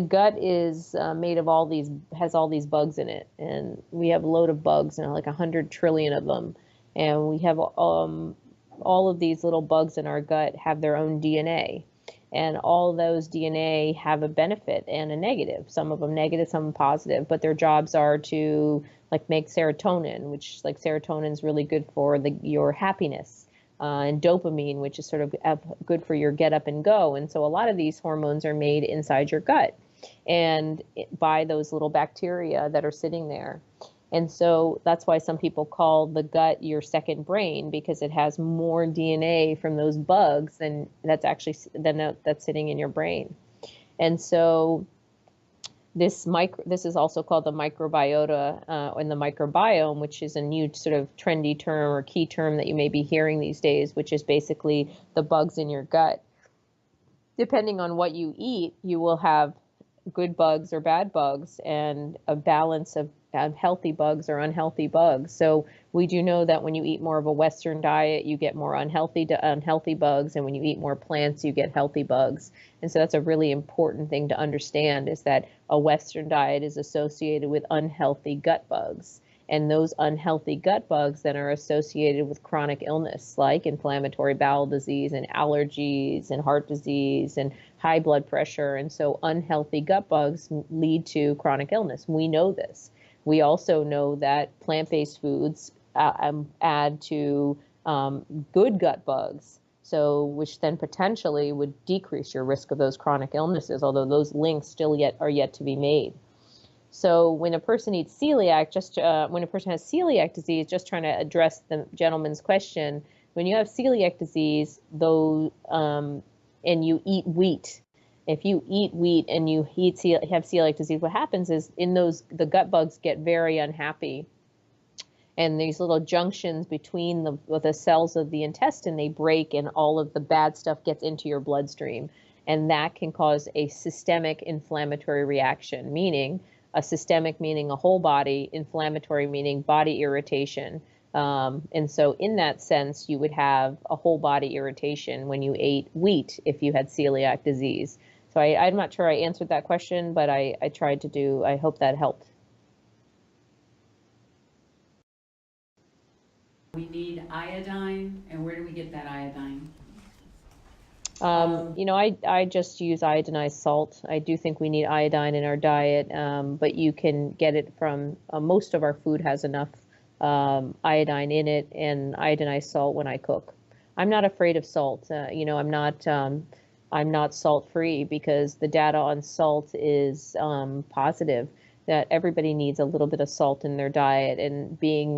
gut is made of has all these bugs in it, and we have a load of bugs, like 100 trillion of them, and we have all of these little bugs in our gut have their own DNA, and all those DNA have a benefit and a negative. Some of them negative, some positive, but their jobs are to make serotonin, which serotonin is really good for your happiness. And dopamine, which is sort of good for your get up and go. And so a lot of these hormones are made inside your gut and by those little bacteria that are sitting there. And so that's why some people call the gut your second brain, because it has more DNA from those bugs than that's sitting in your brain. And so this is also called the microbiota and the microbiome, which is a new sort of trendy term or key term that you may be hearing these days, which is basically the bugs in your gut. Depending on what you eat, you will have good bugs or bad bugs, and a balance of healthy bugs or unhealthy bugs. So we do know that when you eat more of a Western diet, you get more unhealthy bugs, and when you eat more plants, you get healthy bugs. And so that's a really important thing to understand, is that a Western diet is associated with unhealthy gut bugs. And those unhealthy gut bugs then are associated with chronic illness, like inflammatory bowel disease and allergies and heart disease and high blood pressure. And so unhealthy gut bugs lead to chronic illness. We know this. We also know that plant-based foods add to good gut bugs, which then potentially would decrease your risk of those chronic illnesses, although those links still are yet to be made. So when a person eats celiac, when a person has celiac disease, just trying to address the gentleman's question, when you have celiac disease, and you eat wheat, if you eat wheat and you have celiac disease, what happens is the gut bugs get very unhappy, And these little junctions between the cells of the intestine, they break and all of the bad stuff gets into your bloodstream. And that can cause a systemic inflammatory reaction, meaning a systemic meaning a whole body, inflammatory meaning body irritation. And so in that sense, you would have a whole body irritation when you ate wheat if you had celiac disease. So I'm not sure I answered that question, but I tried to do, I hope that helped. We need iodine, and where do we get that iodine? You know, I just use iodinized salt. I do think we need iodine in our diet, but you can get it from, most of our food has enough iodine in it, and iodinized salt when I cook. I'm not afraid of salt. You know, I'm not salt-free because the data on salt is positive, that everybody needs a little bit of salt in their diet. And being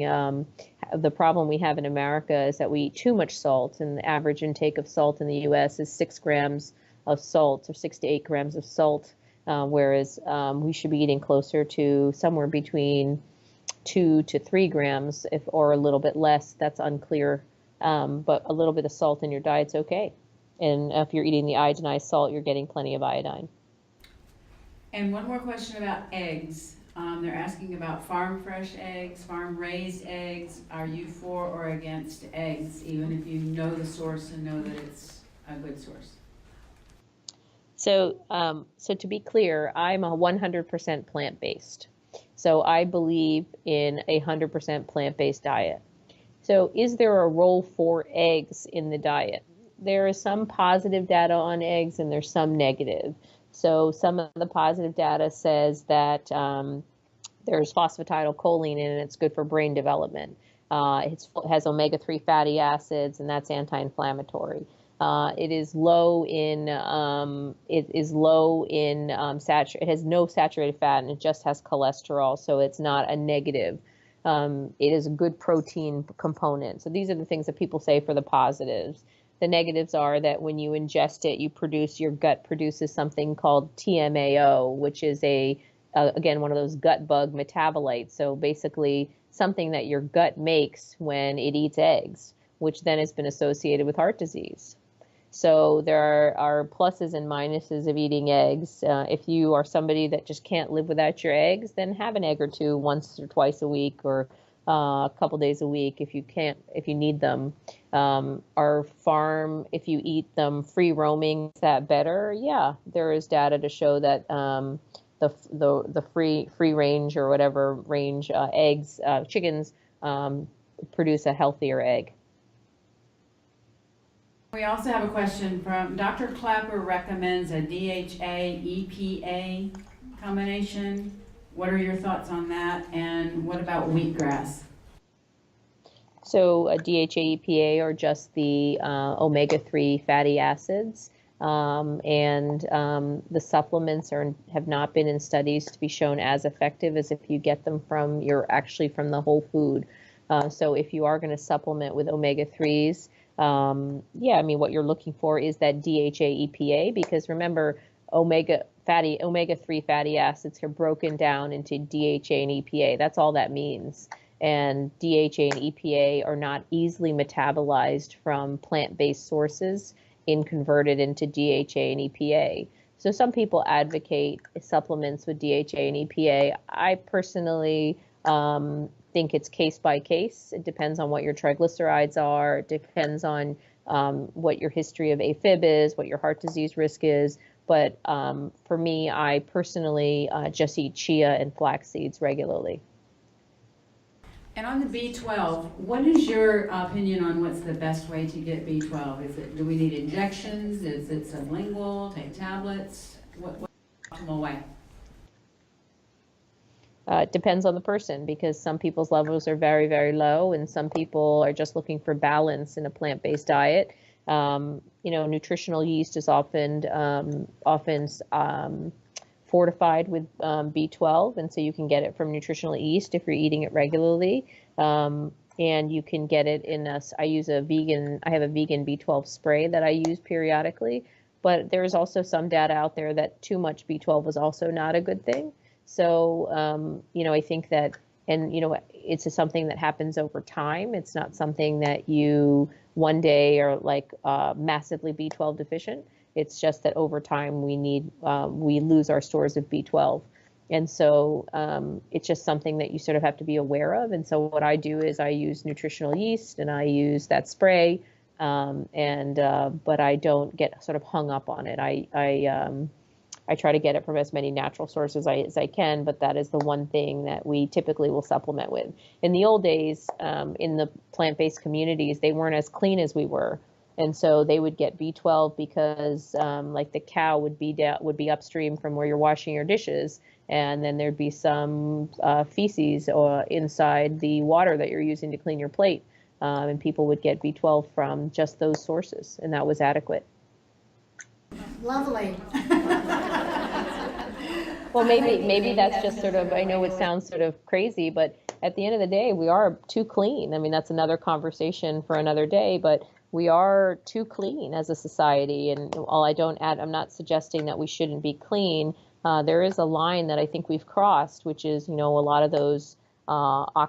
the problem we have in America is that we eat too much salt, and the average intake of salt in the U.S. is 6 grams of salt, or 6 to 8 grams of salt, whereas we should be eating closer to somewhere between 2 to 3 grams, or a little bit less. That's unclear, but a little bit of salt in your diet's okay. And if you're eating the iodinized salt, you're getting plenty of iodine. And one more question about eggs. They're asking about farm fresh eggs, farm raised eggs. Are you for or against eggs, even if you know the source and know that it's a good source? So, so to be clear, I'm a 100% plant-based. So I believe in a 100% plant-based diet. So is there a role for eggs in the diet? There is some positive data on eggs and there's some negative. So some of the positive data says that there's phosphatidylcholine in it, it's good for brain development. It has omega-3 fatty acids, and that's anti-inflammatory. It is low in it has no saturated fat, and it just has cholesterol, so it's not a negative. It is a good protein component. So these are the things that people say for the positives. The negatives are that when you ingest it, your gut produces something called TMAO, which is again, one of those gut bug metabolites. So basically something that your gut makes when it eats eggs, which then has been associated with heart disease. So there are pluses and minuses of eating eggs. If you are somebody that just can't live without your eggs, then have an egg or two once or twice a week, or a couple days a week if you need them. Our farm, if you eat them free roaming, is that better? Yeah, there is data to show that the free range or whatever range eggs, chickens produce a healthier egg. We also have a question from Dr. Clapper recommends a DHA-EPA combination. What are your thoughts on that? And what about wheatgrass? So DHA, EPA are just the omega-3 fatty acids. The supplements have not been in studies to be shown as effective as if you get them from the whole food. So if you are going to supplement with omega-3s, yeah, I mean, what you're looking for is that DHA, EPA, because remember, omega-3 fatty acids are broken down into DHA and EPA. That's all that means. And DHA and EPA are not easily metabolized from plant-based sources and converted into DHA and EPA. So some people advocate supplements with DHA and EPA. I personally think it's case by case. It depends on what your triglycerides are. It depends on what your history of AFib is, what your heart disease risk is. But for me, I personally just eat chia and flax seeds regularly. And on the B12, what is your opinion on what's the best way to get B12? Do we need injections? Is it sublingual? Take tablets? What's the optimal way? It depends on the person, because some people's levels are very, very low, and some people are just looking for balance in a plant-based diet. Nutritional yeast is often fortified with B12, and so you can get it from nutritional yeast if you're eating it regularly. And you can get it I have a vegan B12 spray that I use periodically, but there's also some data out there that too much B12 is also not a good thing. So, I think that And, it's just something that happens over time. It's not something that you one day are like massively B12 deficient. It's just that over time we lose our stores of B12. And so it's just something that you sort of have to be aware of. And so what I do is I use nutritional yeast and I use that spray, but I don't get sort of hung up on it. I try to get it from as many natural sources as I can, but that is the one thing that we typically will supplement with. In the old days, in the plant-based communities, they weren't as clean as we were. And so they would get B12 because like the cow would be upstream from where you're washing your dishes, and then there'd be some feces inside the water that you're using to clean your plate. And people would get B12 from just those sources, and that was adequate. Lovely. Well, maybe that's just sort of, I know it sounds sort of crazy, but at the end of the day, we are too clean. I mean, that's another conversation for another day, but we are too clean as a society. And while I'm not suggesting that we shouldn't be clean. There is a line that I think we've crossed, which is, a lot of those alcohol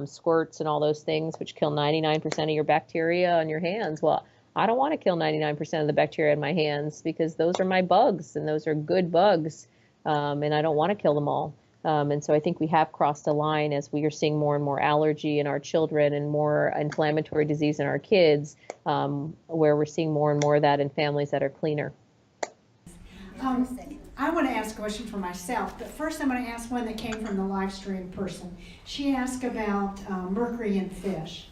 squirts and all those things, which kill 99% of your bacteria on your hands. Well, I don't want to kill 99% of the bacteria in my hands because those are my bugs and those are good bugs. And I don't want to kill them all. And so I think we have crossed a line as we are seeing more and more allergy in our children and more inflammatory disease in our kids, where we're seeing more and more of that in families that are cleaner. I want to ask a question for myself, but first I'm going to ask one that came from the live stream person. She asked about mercury in fish.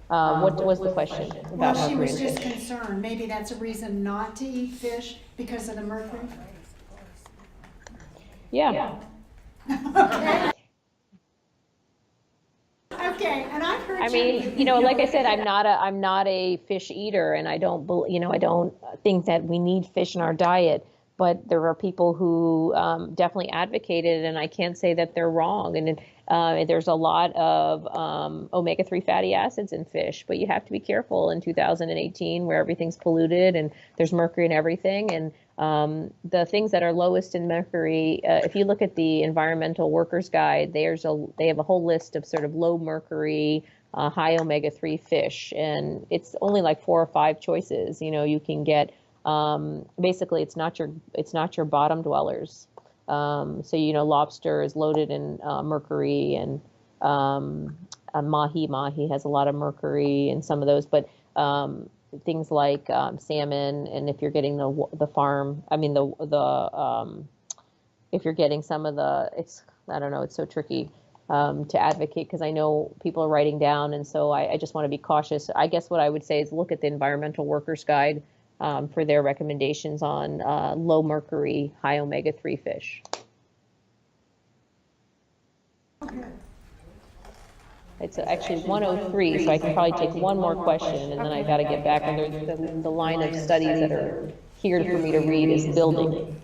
What was the question about Well, she mercury was in just fish? concerned. Maybe that's a reason not to eat fish because of the mercury. Yeah. Okay. Okay, and I've heard I mean, like I said, I'm not a fish eater, and I don't think that we need fish in our diet. But there are people who definitely advocate it, and I can't say that they're wrong. And there's a lot of omega-3 fatty acids in fish, but you have to be careful in 2018 where everything's polluted and there's mercury in everything. And the things that are lowest in mercury, if you look at the Environmental Workers Guide, they have a whole list of sort of low mercury, high omega-3 fish, and it's only like 4 or 5 choices. You can get. Basically, it's not your bottom dwellers. So lobster is loaded in mercury, and mahi has a lot of mercury in some of those. But things like salmon, and if you're getting the farm, if you're getting some of it's so tricky to advocate because I know people are writing down, and so I just want to be cautious. I guess what I would say is look at the Environmental Workers Guide. For their recommendations on low mercury, high omega-3 fish. It's actually 1:03, so I can probably take one more question, and then I got to get back. And the line of studies that are here for me to read is building.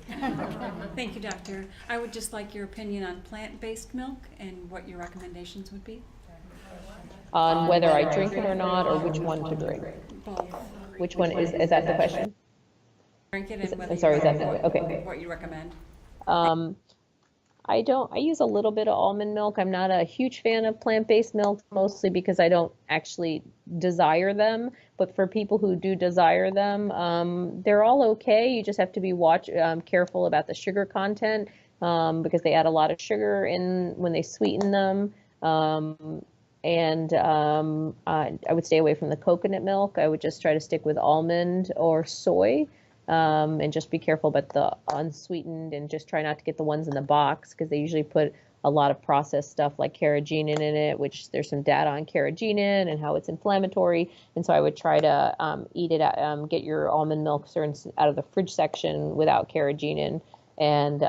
Thank you, Doctor. I would just like your opinion on plant-based milk and what your recommendations would be. On whether I drink it or not, or which one to drink. Both. Which one is that the question? Drink it and whether what you recommend. I use a little bit of almond milk. I'm not a huge fan of plant-based milk, mostly because I don't actually desire them. But for people who do desire them, they're all okay. You just have to be careful about the sugar content because they add a lot of sugar in when they sweeten them. I would stay away from the coconut milk. I would just try to stick with almond or soy, and just be careful about the unsweetened, and just try not to get the ones in the box because they usually put a lot of processed stuff like carrageenan in it, which there's some data on carrageenan and how it's inflammatory. And so I would try to eat it, get your almond milk out of the fridge section without carrageenan, and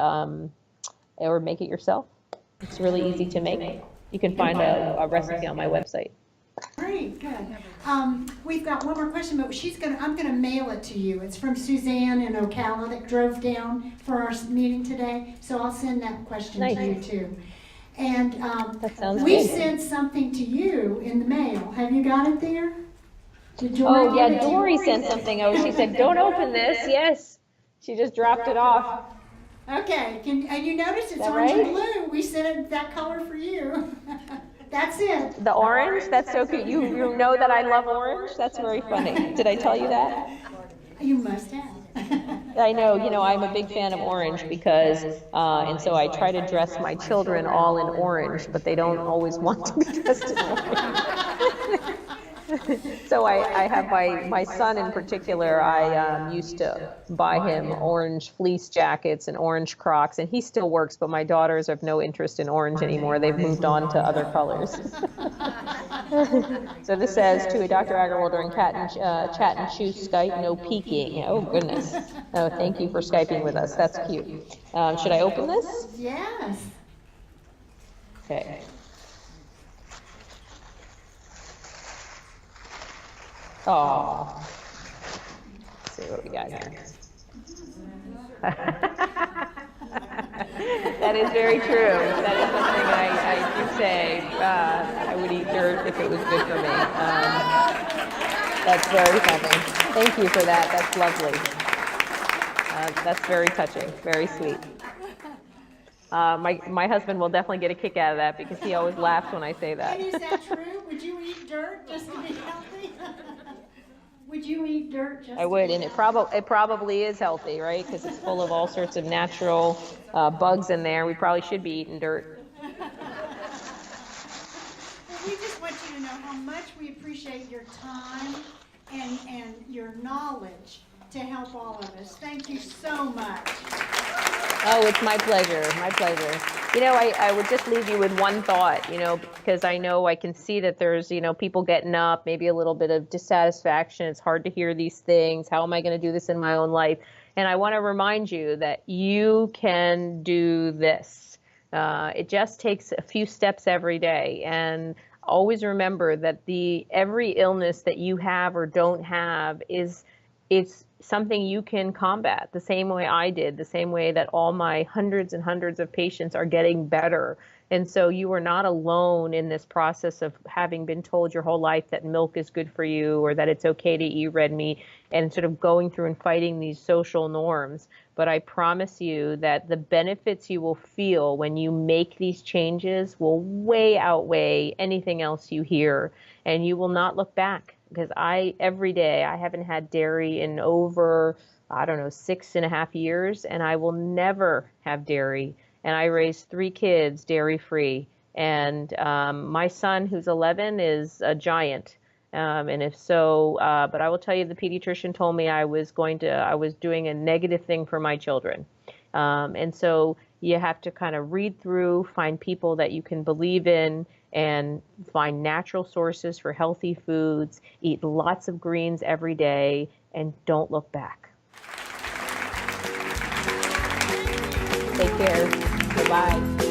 or make it yourself. It's really easy to make. You can find a recipe on my website. Great, good. We've got one more question, but I'm gonna mail it to you. It's from Suzanne in Ocala that drove down for our meeting today, so I'll send that question to you too. And That sounds we good. sent something to you in the mail. Have you got it there? Oh yeah, Dory sent something. She said, "Don't open this." Yes, she just dropped it off. Okay, and you notice it's that orange and right? blue. We sent it that color for you. That's it. The orange, that's so cute. You know that I love orange? That's very funny. Did I tell you that? You must have. I know, I'm a big fan of orange because, and so I try to dress my children all in orange, but they don't always want to be dressed in orange. So I have my son in particular, I used to buy him orange fleece jackets and orange Crocs, and he still works, but my daughters have no interest in orange anymore. They've moved on to other colors. So this says, to a Dr. Aggarwal during chat and chew Skype, no peeking. Oh, goodness. Oh, thank you for Skyping with us. That's cute. Should I open this? Yes. Okay. Oh. Let's see what we got here. That is very true. That is something I do say. I would eat dirt if it was good for me. That's very funny. Thank you for that. That's lovely. That's very touching. Very sweet. My husband will definitely get a kick out of that because he always laughs when I say that. And is that true? Would you eat dirt just to be healthy? Would you eat dirt just I would, and it probably is healthy, right? Because it's full of all sorts of natural bugs in there. We probably should be eating dirt. Well, we just want you to know how much we appreciate your time and your knowledge to help all of us. Thank you so much. Oh, it's my pleasure, my pleasure. I would just leave you with one thought, because I know I can see that there's, people getting up, maybe a little bit of dissatisfaction. It's hard to hear these things. How am I going to do this in my own life? And I want to remind you that you can do this. It just takes a few steps every day. And always remember that every illness that you have or don't have it's something you can combat the same way I did, the same way that all my hundreds and hundreds of patients are getting better. And so you are not alone in this process of having been told your whole life that milk is good for you or that it's okay to eat red meat and sort of going through and fighting these social norms. But I promise you that the benefits you will feel when you make these changes will way outweigh anything else you hear, and you will not look back. Because every day, I haven't had dairy in over, 6.5 years, and I will never have dairy. And I raised 3 kids dairy-free. And my son, who's 11, is a giant. And if so, but I will tell you, the pediatrician told me I was doing a negative thing for my children. And so you have to kind of read through, find people that you can believe in, and find natural sources for healthy foods, eat lots of greens every day, and don't look back. Take care. Goodbye.